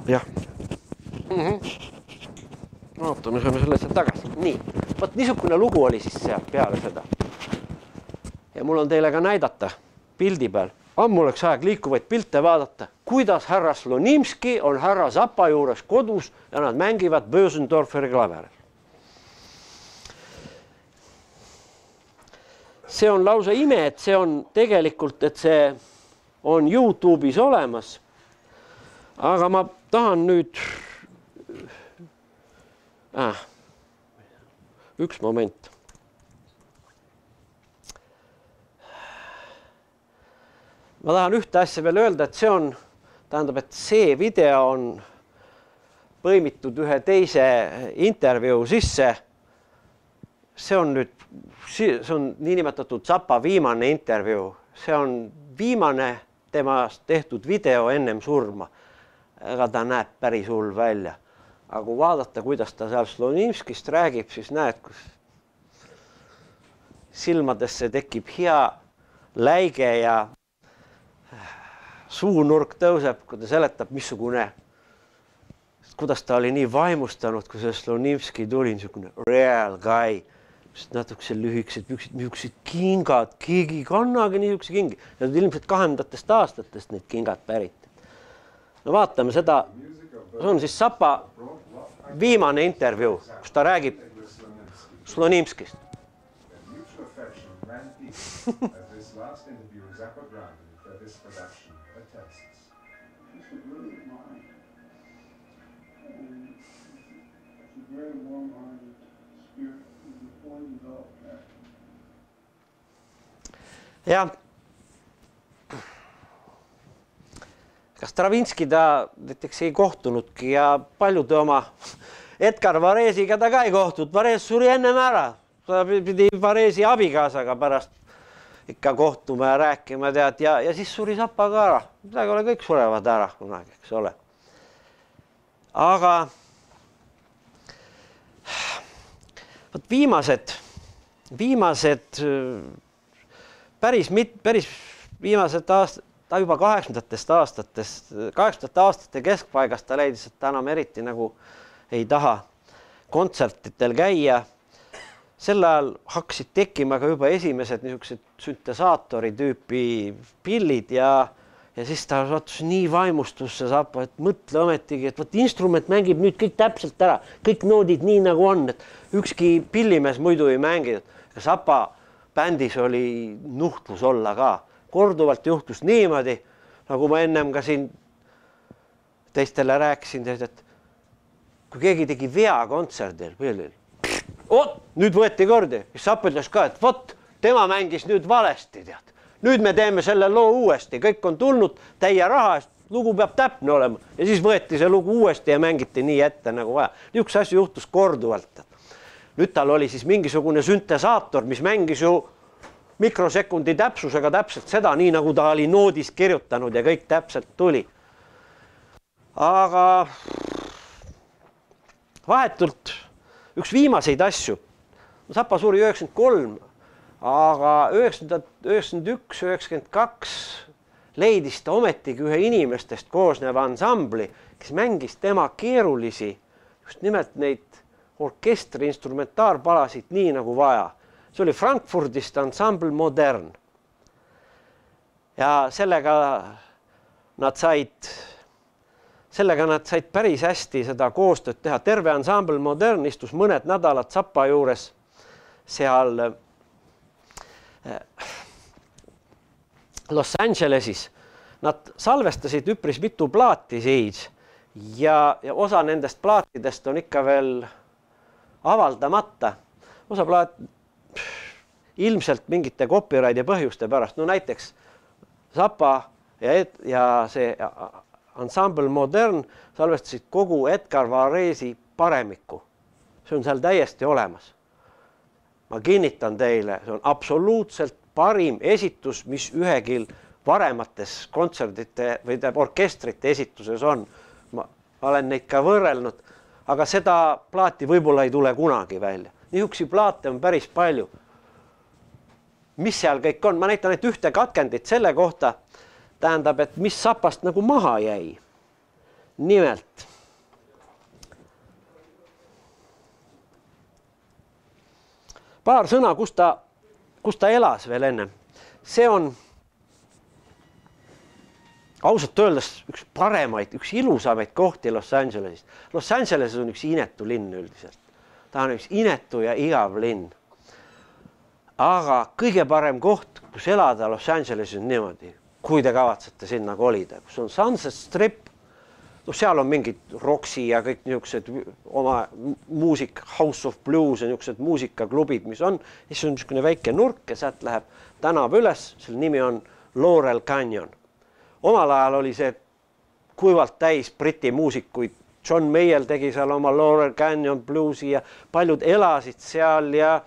Jah. Ootame, saame selle tagasi. Nii, võt niisugune lugu oli siis seal peale seda. Ja mul on teile ka näidata pildi peal. Ammu oleks aeg liikuvaid pilte vaadata, kuidas härra Slonimski on härra Zapa juures kodus ja nad mängivad Bösendorferi klaveril. See on lausa ime, et see on tegelikult, et see on YouTube'is olemas. Aga ma tahan nüüd... Üks moment. Ma tahan ühte asja veel öelda, et see on, tähendab, et see video on põimitud ühe teise intervjuu sisse. See on nüüd, see on niinimetatud Zapa viimane intervjuu. See on viimane temast tehtud video ennem surma. Aga ta näeb päris hull välja. Aga kui vaadata, kuidas ta seal Slonimskist räägib, siis näed, kus silmadesse tekib hea läige ja suunurk tõuseb, kui ta seletab, missugune, kuidas ta oli nii vaimustanud, kui see Slonimski tuli, niisugune real guy, natukese lühikesed püksid, niisugused kingad, keegi kannagi niisuguse kingi. Need ilmselt 2000. aastatest need kingad pärit. No vaatame seda, see on siis Zapa viimane intervjuu, kus ta räägib Slonimskist. Ja kas Stravinski ta näiteks ei kohtunudki ja paljude oma Edgar Varesiga ta ka ei kohtud. Vares suri ennem ära. Ta pidi Varesi abikaasaga pärast ikka kohtuma ja rääkima tead ja siis suri Zapa ka ära. Midagi ole kõik surevad ära kunagi, eks ole. Aga viimased päris viimased aastad, ta juba 80. aastate keskpaigast ta leidis, et ta enam eriti nagu ei taha kontsertitel käia. Sel ajal hakkasid tekkima ka juba esimesed niisugused süntesaatori tüüpi pillid ja Ja siis ta sattus nii vaimustusse Zappa, et mõtle ometigi, et võt instrument mängib nüüd kõik täpselt ära, kõik noodid nii nagu on, et ükski pillimees muidu ei mängi. Zappa bändis oli nuhtlus olla ka. Korduvalt juhtus niimoodi, nagu ma ennem ka siin teistele rääkisin, et kui keegi tegi vea kontserdil, nüüd võeti kordi, siis Zappa ütles ka, et vot, tema mängis nüüd valesti, tead. Nüüd me teeme selle loo uuesti, kõik on tulnud täie raha, lugu peab täpne olema ja siis võeti see lugu uuesti ja mängiti nii ette nagu vaja. Niisuguse asju juhtus korduvalt. Nüüd tal oli siis mingisugune süntesaator, mis mängis ju mikrosekundi täpsusega täpselt seda, nii nagu ta oli noodis kirjutanud ja kõik täpselt tuli. Aga vahetult üks viimaseid asju, Zappa suri 93, aga 91, 92 leidis ta ometigi ühe inimestest koosneva ansambli, kes mängis tema keerulisi, just nimelt neid orkestri instrumentaarpalasid nii nagu vaja. See oli Frankfurdist ansambl Modern. Ja sellega nad said päris hästi seda koostööd teha. Terve ansambl Modern istus mõned nädalad Zappa juures seal Los Angelesis. Nad salvestasid üpris mitu plaati siis ja osa nendest plaatidest on ikka veel avaldamata. Osa plaat ilmselt mingite copyrighti põhjuste pärast. No näiteks Zappa ja see ansambl Modern salvestasid kogu Edgar Varesi Paremikku. See on seal täiesti olemas. Ma kinnitan teile, see on absoluutselt parim esitus, mis ühegil varemates kontserdite või orkestrite esituses on. Ma olen neid ka võrrelnud, aga seda plaati võib-olla ei tule kunagi välja. Niisugusi plaate on päris palju. Mis seal kõik on? Ma näitan neid ühte katkendit selle kohta, tähendab, et mis Zappast nagu maha jäi. Nimelt. Paar sõna, kus ta elas veel enne. See on ausalt öeldes üks paremaid, üks ilusamaid kohti Los Angelesist. Los Angeles on üks inetu linn üldiselt. Ta on üks inetu ja igav linn. Aga kõige parem koht, kus elada Los Angelesis on niimoodi, kui te kavatsete sinna kolida, kus on Sunset Strip, seal on mingid Roxy ja kõik niisugused oma muusik, House of Blues ja niisugused muusikaklubid, mis on. Siis on niisugune väike nurk ja sealt läheb tänav üles, selle nimi on Laurel Canyon. Omal ajal oli see kuivalt täis Briti muusikuid. John Mayall tegi seal oma Laurel Canyon bluesi ja paljud elasid seal ja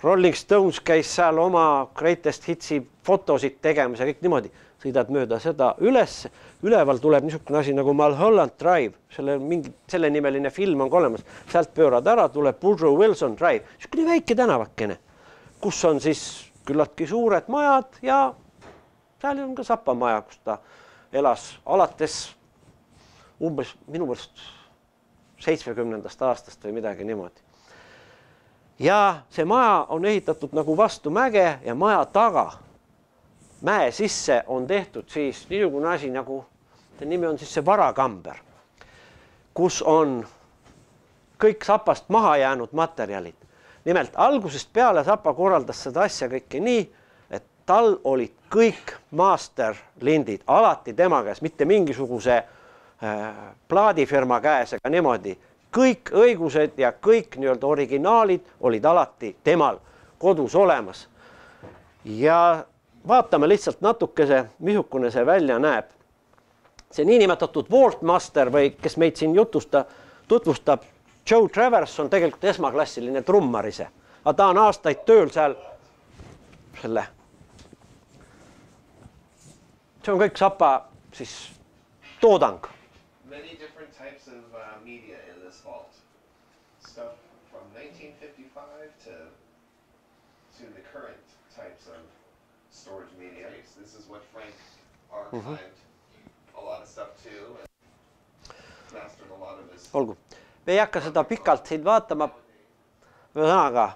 Rolling Stones käis seal oma greatest hitsi fotosid tegemas ja kõik niimoodi. Sõidad mööda seda üles, üleval tuleb niisugune asi nagu Mulholland Drive, selle nimeline film on olemas, sealt pöörad ära, tuleb Woodrow Wilson Drive, niisugune väike tänavakene, kus on siis küllaltki suured majad ja seal on ka Zappa maja, kus ta elas alates umbes minu meelest 70. aastast või midagi niimoodi. Ja see maja on ehitatud nagu vastu mäge ja maja taga mäe sisse on tehtud siis niisugune asi nagu, see nimi on siis see varakamber, kus on kõik Zappast maha jäänud materjalid. Nimelt algusest peale Zappa korraldas seda asja kõike nii, et tal olid kõik masterlindid alati tema käes, mitte mingisuguse plaadifirma käes ega niimoodi. Kõik õigused ja kõik nii-öelda originaalid olid alati temal kodus olemas. Ja vaatame lihtsalt natukese, missugune see välja näeb. See niinimetatud Vaultmaster või kes meid siin tutvustab, Joe Travers on tegelikult esmaklassiline trummar ise. Aga ta on aastaid tööl seal selle. See on kõik Zappa siis toodang. Many different types of media in this vault. Stuff from 1955 to the current types of storage media. This is what Frank archived a lot of stuff too. Mastered a lot of this. Olgu. Me ei hakka seda pikalt siin vaatama. Ühesõnaga,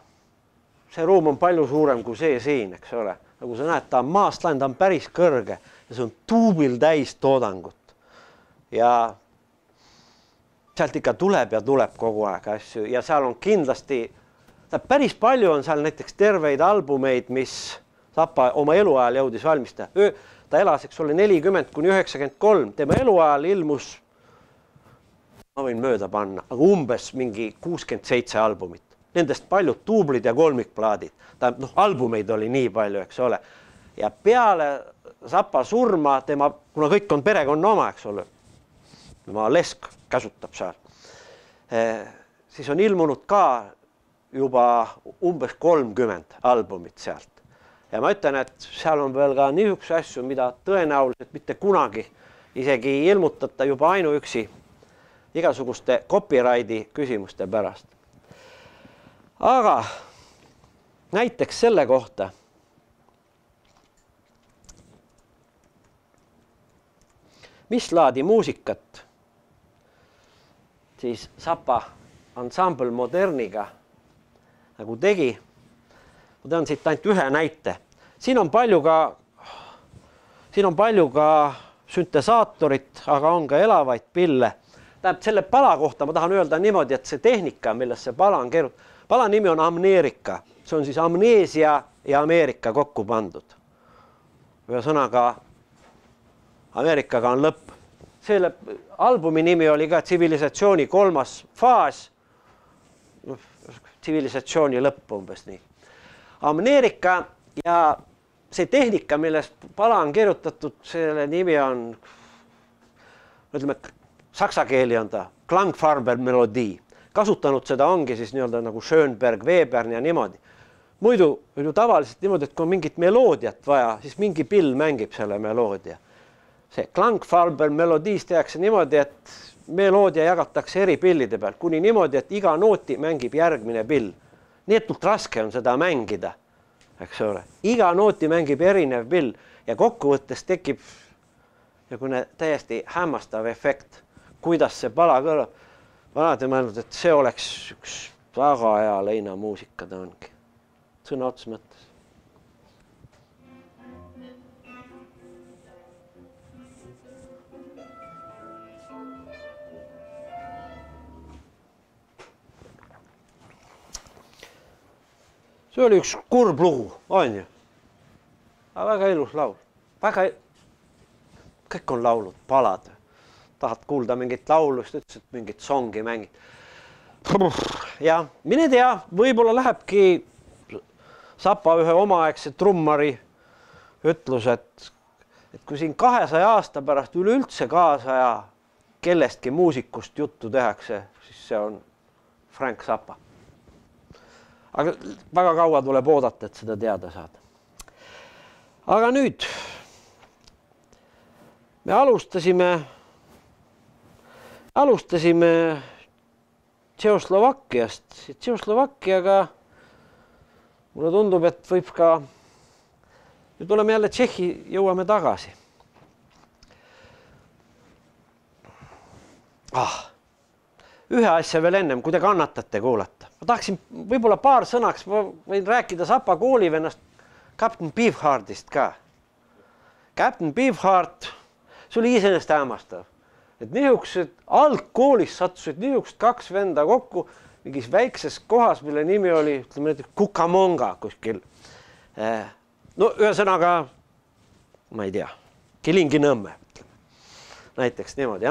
see ruum on palju suurem kui see siin, eks ole. Nagu sa näed, ta on maast läinud, ta on päris kõrge ja see on tuubil täis toodangut ja sealt ikka tuleb ja tuleb kogu aeg asju ja seal on kindlasti, päris palju on seal näiteks terveid albumeid, mis Zappa oma eluajal jõudis valmistada. Ta elas, eks ole, 40–93, tema eluajal ilmus, ma võin mööda panna, aga umbes mingi 67 albumit. Nendest paljud tuublid ja kolmikplaadid. Albumeid oli nii palju, eks ole. Ja peale Zappa surma, kuna kõik on perekonna oma, eks ole, tema Lesk käsutab seal, siis on ilmunud ka juba umbes 30 albumit sealt. Ja ma ütlen, et seal on veel ka niisuguse asju, mida tõenäoliselt mitte kunagi isegi ei ilmutata juba ainuüksi igasuguste copyrighti küsimuste pärast. Aga näiteks selle kohta, mis laadi muusikat siis Zappa Ensemble Moderniga nagu tegi. Ma tean siit ainult ühe näite. Siin on palju ka süntesaatorit, aga on ka elavaid pille. Tähendab, selle pala kohta ma tahan öelda niimoodi, et see tehnika, milles see pala on keerunud. Pala nimi on Amneerika. See on siis Amneesia ja Ameerika kokku pandud. Ühesõnaga, Ameerikaga on lõpp. Selle albumi nimi oli ka Tsivilisatsiooni 3. faas. Tsivilisatsiooni lõpp umbes nii. Amneerika ja see tehnika, millest pala on kirjutatud, selle nimi on, ütleme, saksa keeli on ta Klangfarber Melodie. Kasutanud seda ongi siis nii-öelda nagu Schönberg, Webern ja niimoodi. Muidu ju tavaliselt niimoodi, et kui on mingit meloodiat vaja, siis mingi pill mängib selle meloodia. See Klangfarber Melodiis tehakse niimoodi, et meloodia jagatakse eri pillide peal, kuni niimoodi, et iga nooti mängib järgmine pill. Nii et raske on seda mängida, eks ole. Iga nooti mängib erinev pill ja kokkuvõttes tekib täiesti hämmastav efekt, kuidas see pala kõlab. Ma olen mõelnud, et see oleks üks väga hea leinamuusika ta ongi. Sõna otsa mõttes. See oli üks kurb lugu, on ju? Aga väga ilus laul. Kõik on laulud, palad. Tahad kuulda mingit laulu, siis ütles, et mingit songi mängid. Ja mine tea, võib-olla lähebki Zappa ühe omaaegse trummari ütlus, et kui siin 200 aasta pärast üleüldse kaasaja kellestki muusikust juttu tehakse, siis see on Frank Zappa. Aga väga kaua tuleb oodata, et seda teada saada. Aga nüüd me alustasime Tšehhoslovakkiast. Tšehhoslovakkiaga mulle tundub, et võib ka, nüüd oleme jälle Tšehhi, jõuame tagasi. Ühe asja veel ennem, kui te kannatate kuulata. Ma tahaksin võib-olla paar sõnaks, ma võin rääkida Zappa koolivennast Captain Beefheartist ka. Captain Beefheart, see oli iseenesest hämmastav. Et niisugused algkoolis sattusid niisugused 2 venda kokku mingis väikses kohas, mille nimi oli, ütleme näiteks Kukamonga kuskil. No ühesõnaga, ma ei tea, Kilingi-Nõmme. Näiteks niimoodi.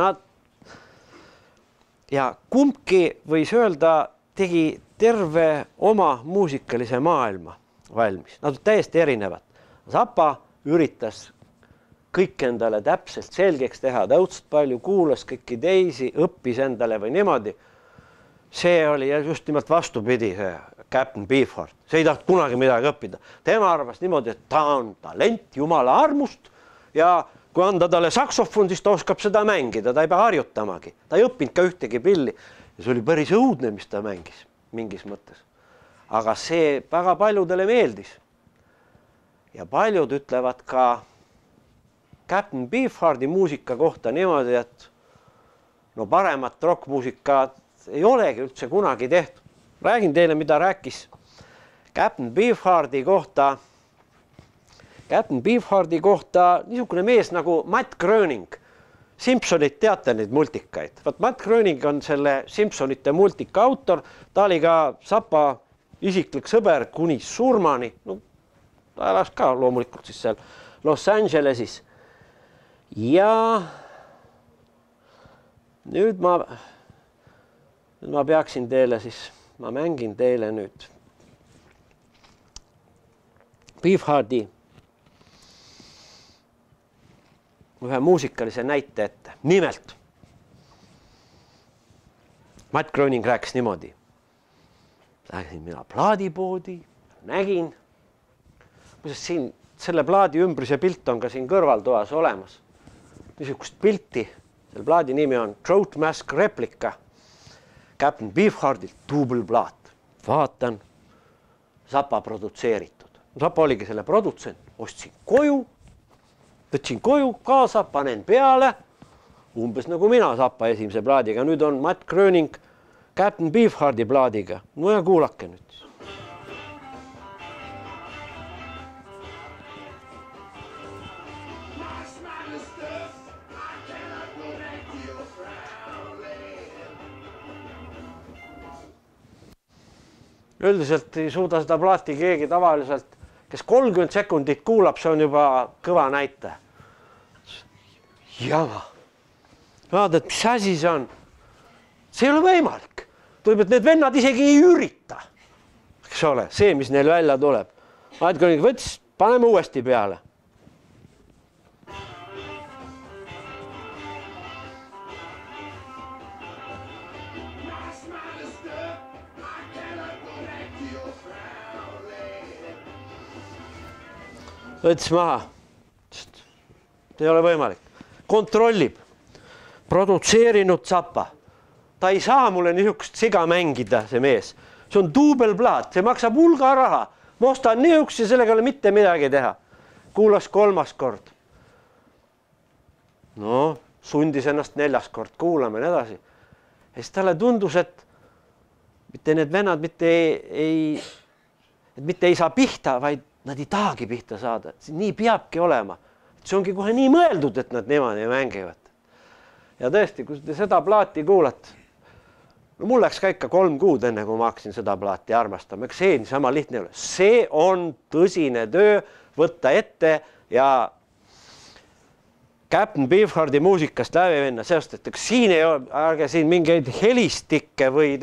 Ja kumbki võis öelda, tegi terve oma muusikalise maailma valmis. Nad on täiesti erinevad. Zappa üritas kõik endale täpselt selgeks teha, ta õudselt palju kuulas kõiki teisi, õppis endale või niimoodi. See oli just nimelt vastupidi, see Captain Beefheart. See ei taht kunagi midagi õppida. Tema arvas niimoodi, et ta on talent Jumala armust ja kui anda talle saksofon, siis ta oskab seda mängida, ta ei pea harjutamagi. Ta ei õppinud ka ühtegi pilli ja see oli päris õudne, mis ta mängis mingis mõttes. Aga see väga paljudele meeldis. Ja paljud ütlevad ka Captain Beefhearti muusika kohta niimoodi, et no paremat rockmuusikat ei olegi üldse kunagi tehtud. Räägin teile, mida rääkis Captain Beefhearti kohta Captain Beefhearti kohta niisugune mees nagu Matt Groening. Simpsonid teate neid multikaid. Vaat Matt Groening on selle Simpsonite multika autor. Ta oli ka Zappa isiklik sõber kuni surmani. No, ta elas ka loomulikult siis seal Los Angelesis. Ja nüüd ma peaksin teile siis, ma mängin teile nüüd Beefhearti ühe muusikalise näite ette. Nimelt, Matt Groening rääkis niimoodi. Läksin mina plaadipoodi, nägin. Siin selle plaadi ümbruse pilt on ka siin kõrvaltoas olemas. Niisugust pilti. Selle plaadi nimi on Throat Mask Replica. Captain Beefheartilt duubelplaat. Vaatan, Zappa produtseeritud. Zappa oligi selle produtsent. Ostsin koju. Võtsin koju kaasa, panen peale, umbes nagu mina Zappa esimese plaadiga. Nüüd on Matt Groening Captain Beefhearti plaadiga. No ja kuulake nüüd. Üldiselt ei suuda seda plaati keegi tavaliselt, kes 30 sekundit kuulab, see on juba kõva näite. Jama. Vaatad, mis asi see on? See ei ole võimalik. Tuleb, et need vennad isegi ei ürita. Eks ole, see, mis neil välja tuleb. Matt võttis, paneme uuesti peale. Võttis maha. See ei ole võimalik. Kontrollib. Produtseerinud Zappa. Ta ei saa mulle niisugust siga mängida, see mees. See on duubelplaat, see maksab hulga raha. Ma ostan niisugust ja sellega ei ole mitte midagi teha. Kuulas 3. kord. No, sundis ennast 4. kord kuulama ja edasi. Ja siis talle tundus, et mitte need vennad mitte ei saa pihta, vaid nad ei tahagi pihta saada. Nii peabki olema. See ongi kohe nii mõeldud, et nad niimoodi mängivad. Ja tõesti, kui te seda plaati kuulate, no mul läks ka ikka 3 kuud enne, kui ma hakkasin seda plaati armastama. Eks see sama lihtne ole. See on tõsine töö võtta ette ja Captain Beefhearti muusikast läbi minna, sest et siin ei ole, ärge siin mingeid helistikke või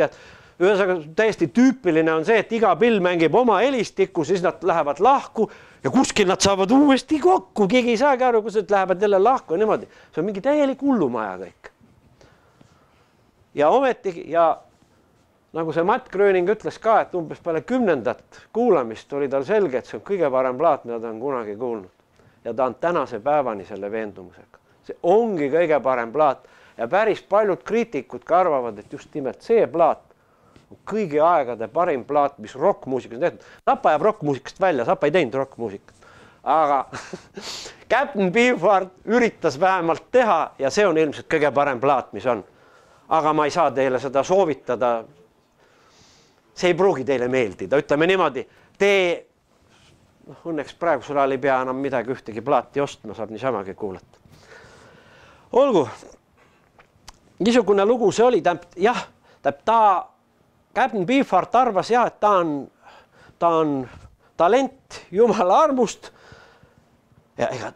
ühesõnaga täiesti tüüpiline on see, et iga pill mängib oma helistiku, siis nad lähevad lahku ja kuskil nad saavad uuesti kokku. Keegi ei saagi aru, kus nad lähevad jälle lahku ja niimoodi. See on mingi täielik hullumaja kõik. Ja ometigi, ja nagu see Matt Groening ütles ka, et umbes peale 10. kuulamist oli tal selge, et see on kõige parem plaat, mida ta on kunagi kuulnud. Ja ta on tänase päevani selle veendumusega. See ongi kõige parem plaat ja päris paljud kriitikud ka arvavad, et just nimelt see plaat kõigi aegade parim plaat, mis rockmuusikas on tehtud. Zappa jääb rockmuusikast välja, Zappa ei teinud rockmuusikat. Aga Captain Beefheart üritas vähemalt teha ja see on ilmselt kõige parem plaat, mis on. Aga ma ei saa teile seda soovitada. See ei pruugi teile meeldida. Ütleme niimoodi, õnneks praegusel ajal ei pea enam midagi ühtegi plaati ostma, saab niisamagi kuulata. Olgu, niisugune lugu see oli. Jah, Captain Beefheart arvas jah, et ta on talent Jumala armust ja ega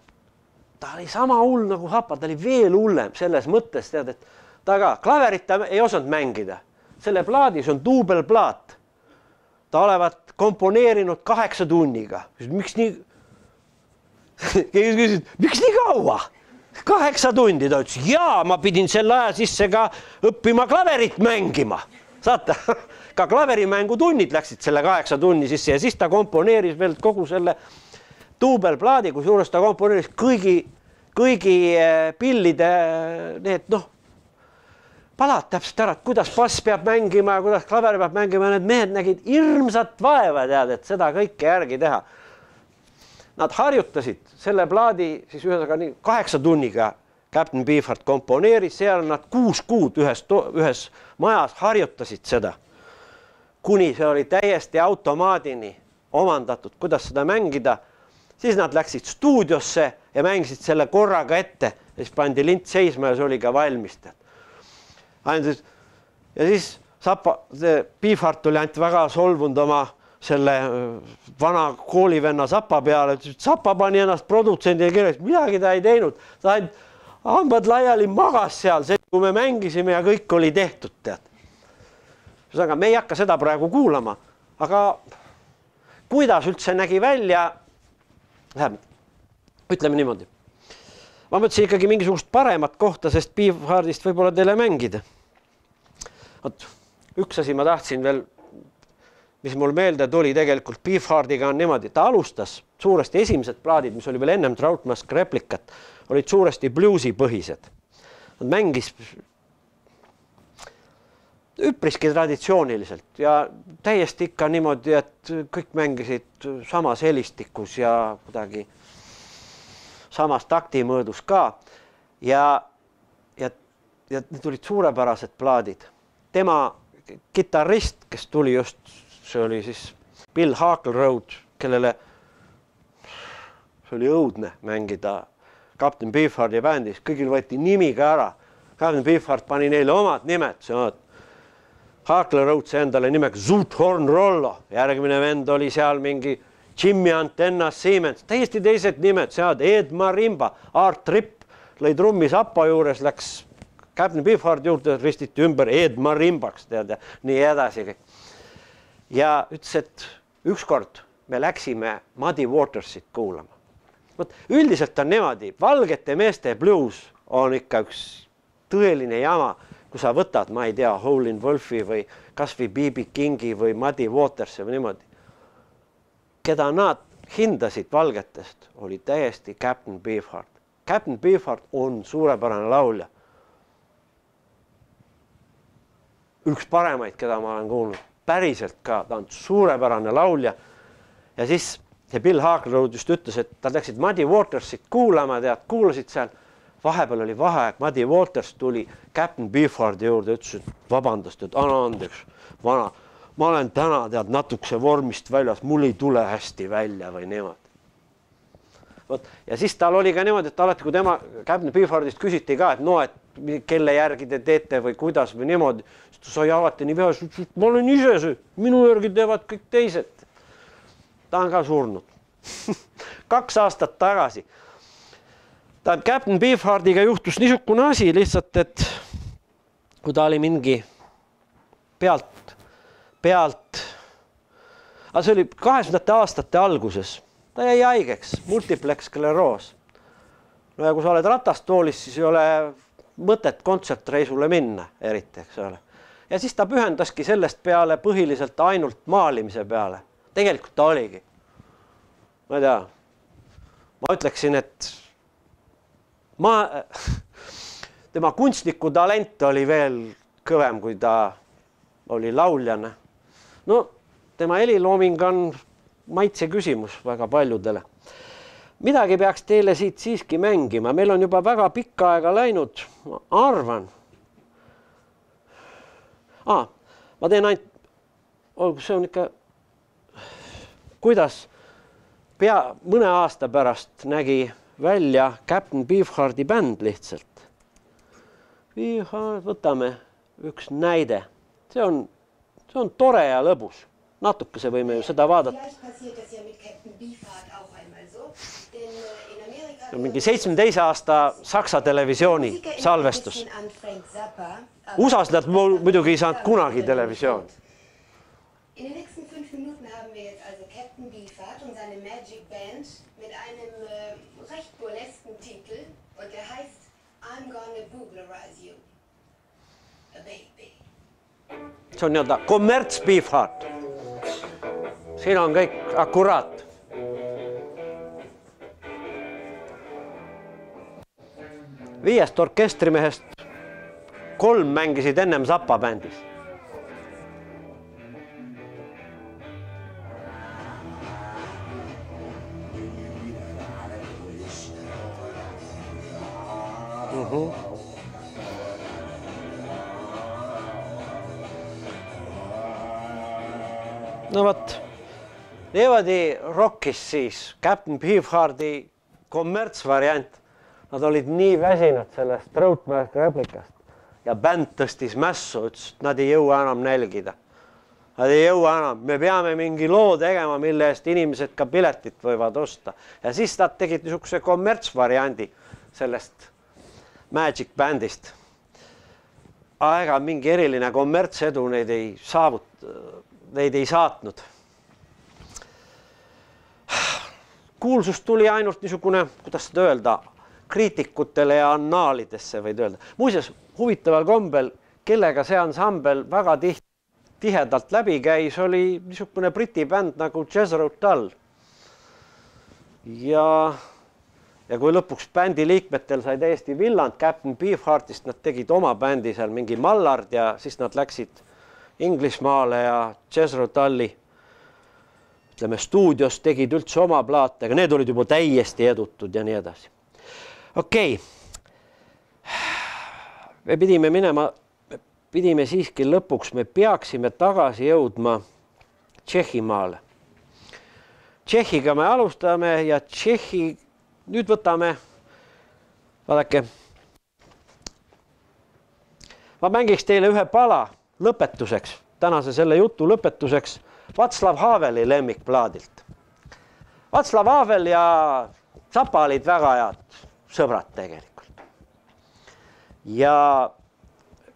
ta oli sama hull nagu Zappa, ta oli veel hullem selles mõttes, tead, et ta ka klaverit ei osanud mängida. Selle plaadis on duubelplaat. Ta olevat komponeerinud 8 tunniga. Miks nii? Keegi küsis, miks nii kaua? 8 tundi ta ütles, jaa, ma pidin selle aja sisse ka õppima klaverit mängima. Saate, ka klaverimängu tunnid läksid selle 8 tunni sisse ja siis ta komponeeris veel kogu selle duubelplaadi, kus juures ta komponeeris kõigi pillide need, palad täpselt ära, kuidas bass peab mängima ja kuidas klaver peab mängima. Need mehed nägid hirmsat vaeva, tead, et seda kõike järgi teha. Nad harjutasid selle plaadi siis ühesõnaga 8 tunniga Captain Beefheart komponeeris, seal nad 6 kuud ühes majas harjutasid seda, kuni see oli täiesti automaadini omandatud, kuidas seda mängida. Siis nad läksid stuudiosse ja mängisid selle korraga ette ja siis pandi lint seisma ja see oli ka valmis. Ja siis Beefheart oli ainult väga solvunud oma selle vana koolivenna Zappa peale. Zappa pani ennast produtsendi kirjas, midagi ta ei teinud. Ta ainult hambad laiali magas seal, kui me mängisime ja kõik oli tehtud. Ühesõnaga, me ei hakka seda praegu kuulama, aga kuidas üldse nägi välja, ütleme niimoodi. Ma mõtlesin ikkagi mingisugust paremat kohta, sest Beefheartist võib-olla teile mängida. Üks asi ma tahtsin veel, mis mul meelde tuli tegelikult Beefheartiga on niimoodi, ta alustas suuresti esimesed plaadid, mis oli veel ennem Troutmask replikat, olid suuresti bluesi põhised. Nad mängis üpriski traditsiooniliselt ja täiesti ikka niimoodi, et kõik mängisid samas helistikus ja kuidagi samas taktimõõdus ka. Ja need olid suurepärased plaadid. Tema kitarrist, kes tuli just, see oli siis Bill Hartleroad, kellele see oli õudne mängida Captain Beefhearti bändis, kõigil võeti nimi ka ära. Captain Beefheart pani neile omad nimed, Hartleroad see endale nimega Zoot Horn Rollo, järgmine vend oli seal mingi Jimmy Antennas Siemens, täiesti teised nimed, Ed Marimba, Art Tripp lõi trummi Zappa juures, läks Captain Beefhearti juurde, ristiti ümber Ed Marimbaks, nii edasi. Ja ütles, et ükskord me läksime Muddy Watersit kuulama. Üldiselt on niimoodi, valgete meeste blues on ikka üks tõeline jama, kui sa võtad, ma ei tea, Howlin' Wolfi või kas või B.B. Kingi või Muddy Watersi või niimoodi. Keda nad hindasid valgetest, oli täiesti Captain Beefheart. Captain Beefheart on suurepärane laulja. Üks paremaid, keda ma olen kuulnud. Päriselt ka, ta on suurepärane laulja. Ja siis see Bill Hartleroad just ütles, et ta läksid Muddy Watersit kuulama, kuulasid seal. Vahepeal oli vaheaeg, Muddy Waters tuli Captain Beefhearti juurde, ütles, et vabandust, et anna andeks, vana. Ma olen täna natukese vormist väljas, mul ei tule hästi välja või niimoodi. Ja siis tal oli ka niimoodi, et alati, kui tema Captain Beefheartist küsiti ka, et no, et kelle järgi te teete või kuidas või niimoodi, siis ta sai alati nii vihas, et ma olen ise see, minu järgi teevad kõik teised. Ta on ka surnud. 2 aastat tagasi. Captain Beefheartiga juhtus niisugune asi lihtsalt, et kui ta oli mingi pealt, aga see oli 80. aastate alguses, ta jäi haigeks, multiplex skleroos. No ja kui sa oled ratastoolis, siis ei ole mõtet kontsertreisule minna eriti, eks ole. Ja siis ta pühendaski sellest peale põhiliselt ainult maalimise peale. Tegelikult ta oligi. Ma ei tea, ma ütleksin, et tema kunstniku talent oli veel kõvem, kui ta oli lauljana. No, tema helilooming on maitse küsimus väga paljudele. Midagi peaks teile siit siiski mängima. Meil on juba väga pikka aega läinud, ma arvan. Ma teen ainult, see on ikka, kuidas mõne aasta pärast nägi välja Captain Beefhearti bänd lihtsalt. Võtame üks näide. See on tore ja lõbus. Natukese võime ju seda vaadata. Mingi 72 aasta Saksa televisiooni salvestus. USAs nad muidugi ei saanud kunagi televisioon. In den nächsten 5 Minuten haben wir jetzt also Captain Beefheart und seine Magic Band mit einem recht burlesken Titel und der heißt I'm Gonna Booglerize You, a Baby. See on nii-öelda kommerts Beefheart. Siin on kõik akuraat. Viiest orkestrimehest 3 mängisid ennem Zappa bändis. No vot, niimoodi rockis siis Captain Beefhearti kommertsvariant. Nad olid nii väsinud sellest Throatmask replikast ja bänd tõstis mässu, ütles, et nad ei jõua enam nälgida. Nad ei jõua enam, me peame mingi loo tegema, mille eest inimesed ka piletit võivad osta. Ja siis nad tegid niisuguse kommertsvariandi sellest Magic Bandist. Ega mingi eriline kommertsedu neid ei saatnud. Kuulsus tuli ainult niisugune, kuidas seda öelda, kriitikutele ja annaalidesse võid öelda. Muuseas, huvitaval kombel, kellega see ansambel väga tihedalt läbi käis, oli niisugune briti bänd nagu Jethro Tull. Ja kui lõpuks bändi liikmetel sai täiesti villand Captain Beefheartist, nad tegid oma bändi seal mingi Mallard ja siis nad läksid Inglismaale ja Jethro Tulli stuudios tegid üldse oma plaate, aga need olid juba täiesti edutud ja nii edasi. Okei. Me pidime siiski lõpuks, me peaksime tagasi jõudma Tšehhimaale. Tšehhiga me alustame ja nüüd võtame, vaadake, ma mängiks teile ühe pala lõpetuseks, tänase selle jutu lõpetuseks, Václav Haveli lemmikplaadilt. Václav Havel ja Zappa olid väga head sõbrad tegelikult. Ja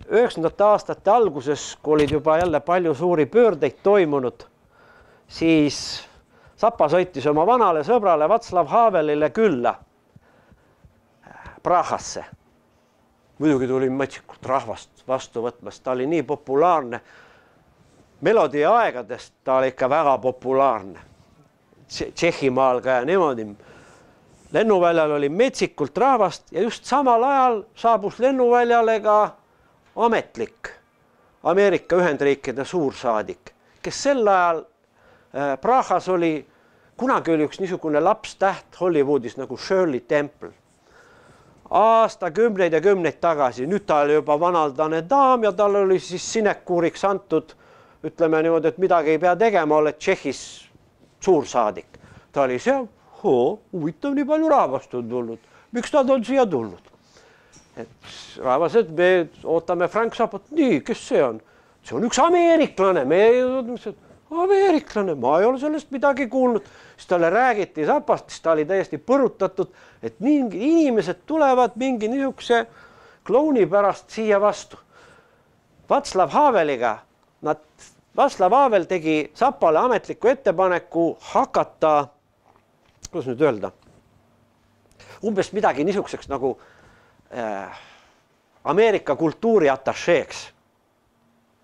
90. aastate alguses, kui olid juba jälle palju suuri pöördeid toimunud, siis Zappa sõitis oma vanale sõbrale Václav Havelile külla Prahasse. Muidugi tuli matsikult rahvast vastu võtmast, ta oli nii populaarne. Melodia aegadest ta oli ikka väga populaarne. Tšehhimaal ka ja niimoodi. Lennuväljal oli metsikult rahvast ja just samal ajal saabus lennuväljale ka ametlik Ameerika Ühendriikide suursaadik, kes sel ajal Prahas oli, kunagi oli üks niisugune lapstäht Hollywoodis nagu Shirley Temple. Aastakümneid ja kümneid tagasi, nüüd ta oli juba vanaldane daam ja tal oli siis sinekuuriks antud, ütleme niimoodi, et midagi ei pea tegema, oled Tšehhis suursaadik. Ta oli seal, huvitav, nii palju rahvast on tulnud. Miks nad on siia tulnud? Rahvased, me ootame Frank Zappat. Nii, kes see on? See on üks ameeriklane. Ameeriklane, ma ei ole sellest midagi kuulnud. Siis talle räägiti Zappast, siis ta oli täiesti põrutatud, et mingi inimesed tulevad mingi niisuguse klouni pärast siia vastu. Václav Haveliga Václav Havel tegi Zappale ametliku ettepaneku hakata, kuidas nüüd öelda, umbes midagi niisuguseks nagu Ameerika kultuuri atašeeks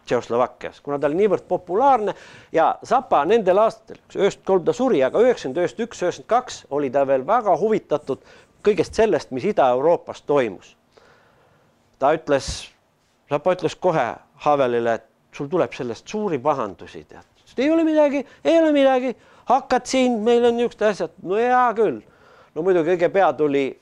Tšehhoslovakkias, kuna ta oli niivõrd populaarne ja Zappa nendel aastatel, 93 ta suri, aga 91-92 oli ta veel väga huvitatud kõigest sellest, mis Ida-Euroopas toimus. Zappa ütles kohe Havelile, et sul tuleb sellest suuri pahandusi. Ei ole midagi, hakkad siin, meil on niisugused asjad. No hea küll. No muidu kõige pea tuli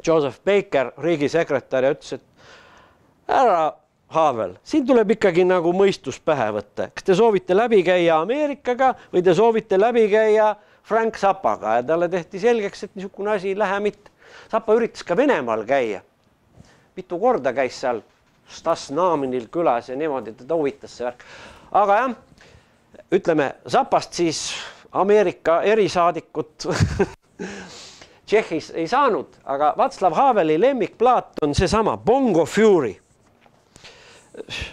Joseph Baker, riigisekretär, ja ütles, et ära Havel, siin tuleb ikkagi nagu mõistus pähe võtta. Kas te soovite läbi käia Ameerikaga või te soovite läbi käia Frank Zappaga? Ja talle tehti selgeks, et niisugune asi ei lähe mitte. Zappa üritas ka Venemaal käia. Mitu korda käis seal Stas Naaminil külas ja niimoodi teda huvitas see värk. Aga jah, ütleme, Zappast siis Ameerika erisaadikut Tšehhis ei saanud, aga Václav Haveli lemmikplaat on seesama Bongo Fury.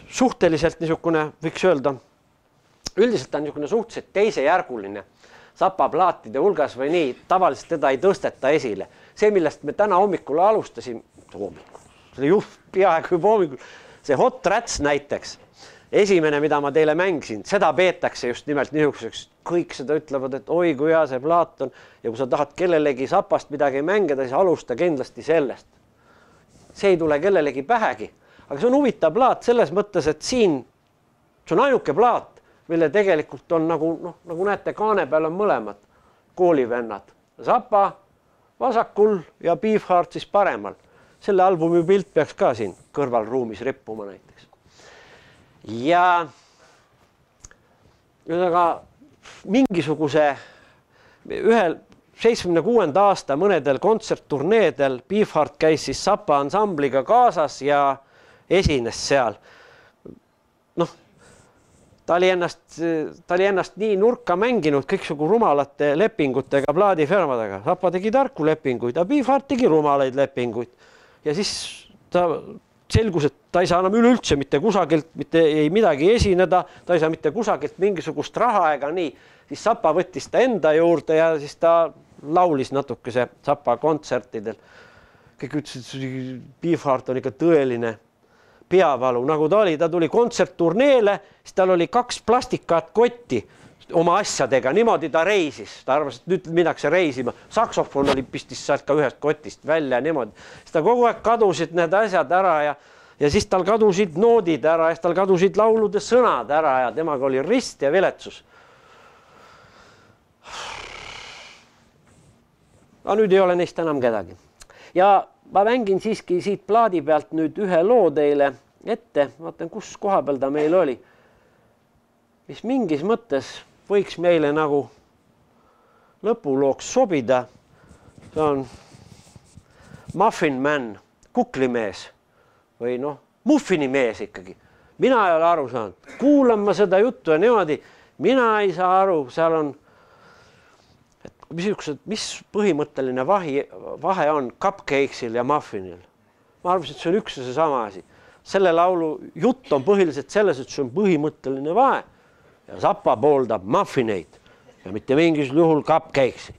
Suhteliselt niisugune, võiks öelda, üldiselt on niisugune suhteliselt teisejärguline Zappa plaatide hulgas või nii, tavaliselt teda ei tõsteta esile. See, millest me täna hommikul alustasime, peaaegu juba hommikul, see Hot Rats näiteks, esimene, mida ma teile mängisin, seda peetakse just nimelt niisuguseks, kõik seda ütlevad, et oi, kui hea see plaat on ja kui sa tahad kellelegi Zappast midagi mängida, siis alusta kindlasti sellest. See ei tule kellelegi pähegi, aga see on huvitav plaat selles mõttes, et siin see on ainuke plaat, mille tegelikult on nagu näete, kaane peal on mõlemad koolivennad. Zappa vasakul ja Beefheart siis paremal. Selle albumi pilt peaks ka siin kõrvalruumis rippuma näiteks. Ja mingisuguse ühel 76. aasta mõnedel kontsertturneedel Beefheart käis siis Zappa ansambliga kaasas ja esines seal. Noh, ta oli ennast nii nurka mänginud kõiksugu rumalate lepingutega plaadifirmadega. Zappa tegi tarku lepinguid, aga Beefheart tegi rumalaid lepinguid. Ja siis ta selgus, et ta ei saa enam üleüldse mitte kusagilt, ei midagi esineda, ta ei saa mitte kusagilt mingisugust raha ega nii. Siis Zappa võttis ta enda juurde ja siis ta laulis natukese Zappa kontsertidel. Kõik ütlesid, et Beefheart on ikka tõeline peavalu, nagu ta tuli kontsertturneele, siis tal oli 2 plastikat kotti oma asjadega, niimoodi ta reisis, ta arvas, et nüüd minnakse reisima, saksofon oli pistis sealt ka ühest kotist välja niimoodi, siis ta kogu aeg kadusid need asjad ära ja siis tal kadusid noodid ära ja siis tal kadusid laulude sõnad ära ja temaga oli rist ja viletsus. Aga nüüd ei ole neist enam kedagi. Ja ma mängin siiski siit plaadi pealt nüüd ühe loo teile ette, vaatan, kus koha peal ta meil oli, mis mingis mõttes võiks meile nagu lõpulooks sobida. See on Muffin Man, kuklimees või noh, muffinimees ikkagi. Mina ei ole aru saanud, kuulan ma seda juttu ja niimoodi, mina ei saa aru, seal on mis põhimõtteline vahe on cupcakesil ja muffinil. Ma arvasin, et see on üks ja see sama asi. Selle laulu jutt on põhiliselt selles, et see on põhimõtteline vahe ja Zappa pooldab muffineid ja mitte mingis juhul cupcakesi.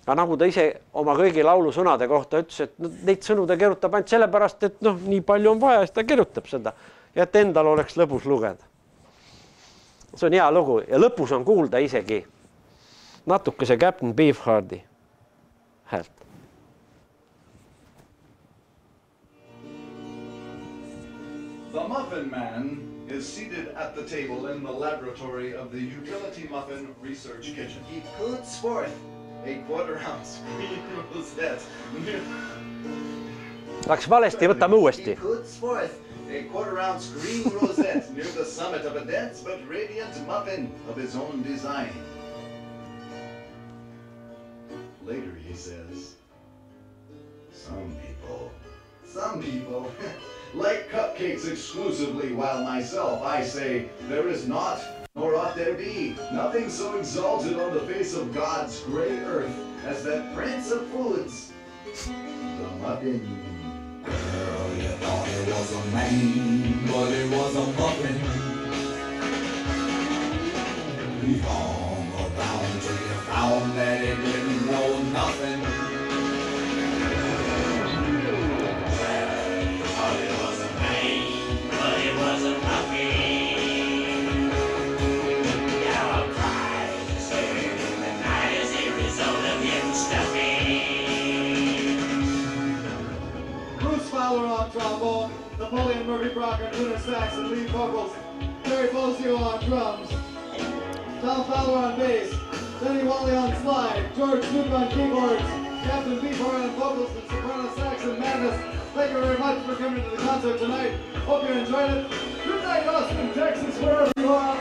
Aga nagu ta ise oma kõigi laulu sõnade kohta ütles, et neid sõnu ta kerutab ainult sellepärast, et noh, nii palju on vaja, siis ta kerutab seda ja et endal oleks lõbus lugeda. See on hea lugu ja lõpus on kuulda isegi natukese Captain Beefhearti häält. The Muffin Man is seated at the table in the laboratory of the Utility Muffin Research Kitchen. He puts forth a quarter-ounce green rosette. Läks valesti, võtame uuesti. He puts forth a quarter-ounce green rosette near the summit of a dense but radiant muffin of his own design. Later he says, some people like cupcakes exclusively, while myself I say, there is not, nor ought there be, nothing so exalted on the face of God's gray earth as that prince of foods, the muffin. Girl, you thought it was a man, but it was a muffin. He hung around till you found that it didn't know nothing. Thought it was a man, but it was a muffin. Now I'll cry to say the night is a result of him stuffing. Bruce Fowler on trombone, Napoleon Murphy Brock on tenor sax and lead vocals, Terry Bozio on drums, Tom Fowler on bass, Denny Wally on slide, George Duke on keyboards, Captain Beefheart on vocals and soprano sax and madness. Thank you very much for coming to the concert tonight. Hope you enjoyed it. Good night, Austin, Texas, wherever you are.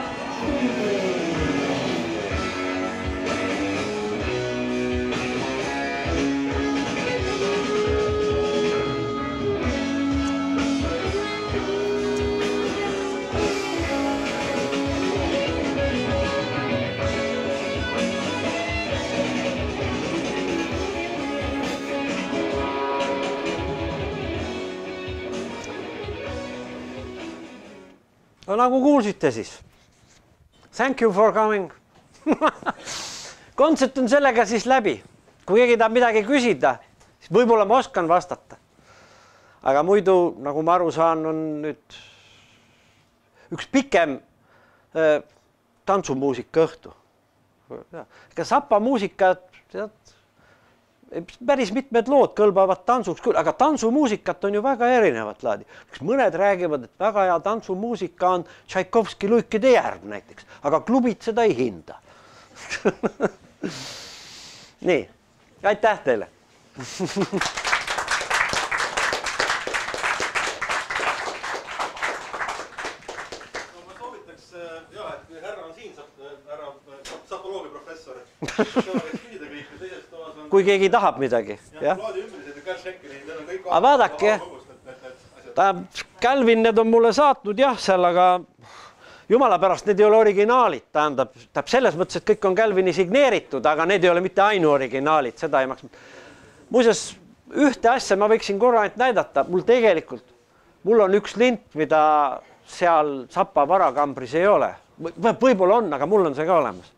No nagu kuulsite siis. Thank you for coming. Kontsert on sellega siis läbi. Kui keegi tahab midagi küsida, siis võib-olla ma oskan vastata. Aga muidu, nagu ma aru saan, on nüüd üks pikem tantsumuusika õhtu. Ega Zappa muusika, päris mitmed lood kõlbavad tantsuks küll, aga tantsumuusikat on ju väga erinevat laadi. Mõned räägivad, et väga hea tantsumuusika on Tšaikovski Luikide järv näiteks, aga klubid seda ei hinda. Nii, aitäh teile! Ma soovitaks, et kui härra on siin, saab kui keegi tahab midagi. Aga vaadake, Calvin, need on mulle saatnud jah, seal, aga jumala pärast, need ei ole originaalid, tähendab selles mõttes, et kõik on Calvini signeeritud, aga need ei ole mitte ainuoriginaalid, seda ei maksa. Muuseas, ühte asja ma võiksin korra ainult näidata, mul on üks lint, mida seal Sapa varakambris ei ole. Võib-olla on, aga mul on see ka olemas.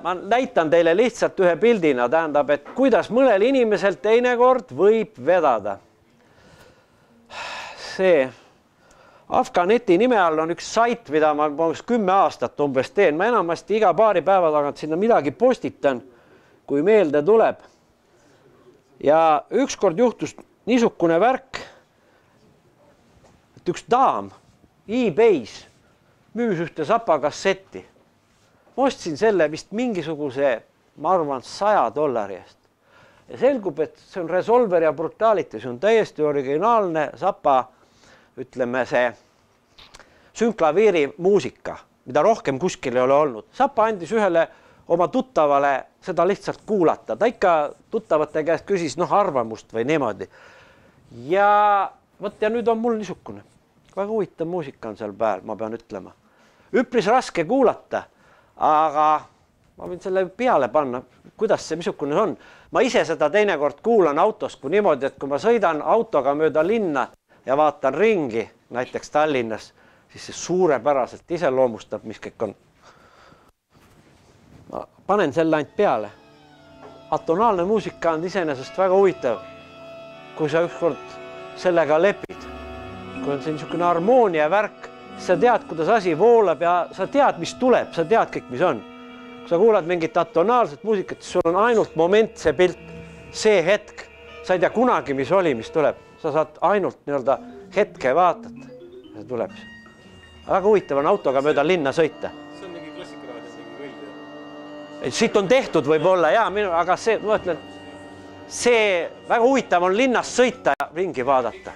Ma näitan teile lihtsalt ühe pildina, tähendab, et kuidas mõnel inimesel teinekord võib vedada. See Afganeti nime all on üks sait, mida ma 10 aastat umbes teen. Ma enamasti iga paari päeva tagant sinna midagi postitan, kui meelde tuleb. Ja ükskord juhtus niisugune värk, et üks daam eBay's müüs ühte Sapa kassetti. Ostsin selle vist mingisuguse, ma arvan, $100 eest. Ja selgub, et see on Resolver ja Brutality, see on täiesti originaalne Sapa, ütleme see sünklaviiri muusika, mida rohkem kuskil ei ole olnud. Sapa andis ühele oma tuttavale seda lihtsalt kuulata. Ta ikka tuttavate käest küsis arvamust või niimoodi. Ja nüüd on mul niisugune. Väga huvitav muusika on seal peal, ma pean ütlema. Üpris raske kuulata, aga ma võin selle peale panna, kuidas see missugune on. Ma ise seda teinekord kuulan autos, kui niimoodi, et kui ma sõidan autoga mööda linna ja vaatan ringi, näiteks Tallinnas, siis see suurepäraselt iseloomustab, mis kõik on. Ma panen selle ainult peale. Atonaalne muusika on iseenesest väga huvitav, kui sa ükskord sellega lepid. Kui on see niisugune harmoonia värk, sa tead, kuidas asi voolab ja sa tead, mis tuleb, sa tead kõik, mis on. Kui sa kuulad mingit atonaalset muusikat, siis sul on ainult moment, see pilt, see hetk. Sa ei tea kunagi, mis oli, mis tuleb. Sa saad ainult hetke vaatata. See tuleb. Väga huvitav on autoga mööda linna sõita. See on mingi klassikaraadio, mingi võid. Siit on tehtud võib-olla, aga see, ma ütlen, see väga huvitav on linnas sõita ja ringi vaadata.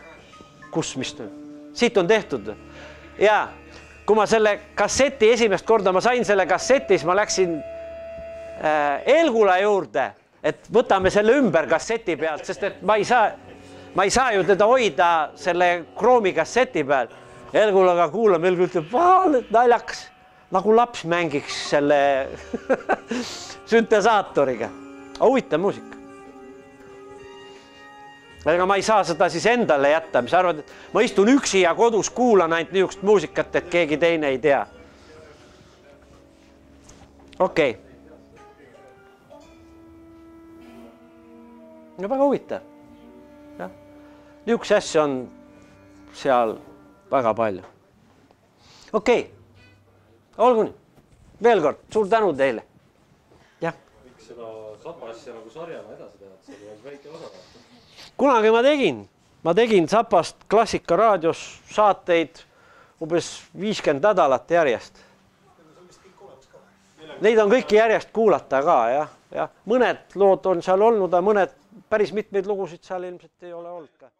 Kus, mis on? Siit on tehtud. Ja kui ma selle kasseti esimest korda ma sain selle kasseti, siis ma läksin Elgula juurde, et võtame selle ümber kasseti pealt, sest et ma ei saa ju teda hoida selle kroomi kasseti peal. Elgulaga kuulame, Elgula ütleb, naljakas, nagu laps mängiks selle süntesaatoriga. Huvitav muusika. Ega ma ei saa seda siis endale jätta, mis arvad, et ma istun üksi ja kodus kuulan ainult niisugust muusikat, et keegi teine ei tea. Okei. No väga huvitav. Niisuguse asja on seal väga palju. Okei. Olgu nii. Veel kord, suur tänu teile. Miks seda Sapa asja nagu sarjana edasi teha, et see tuleb väike osa? Kunagi ma tegin Sapast Klassikaraadios saateid umbes 50 nädalat järjest. Neid on kõiki järjest kuulata ka, jah. Mõned lood on seal olnud, aga mõned päris mitmeid lugusid seal ilmselt ei ole olnud ka.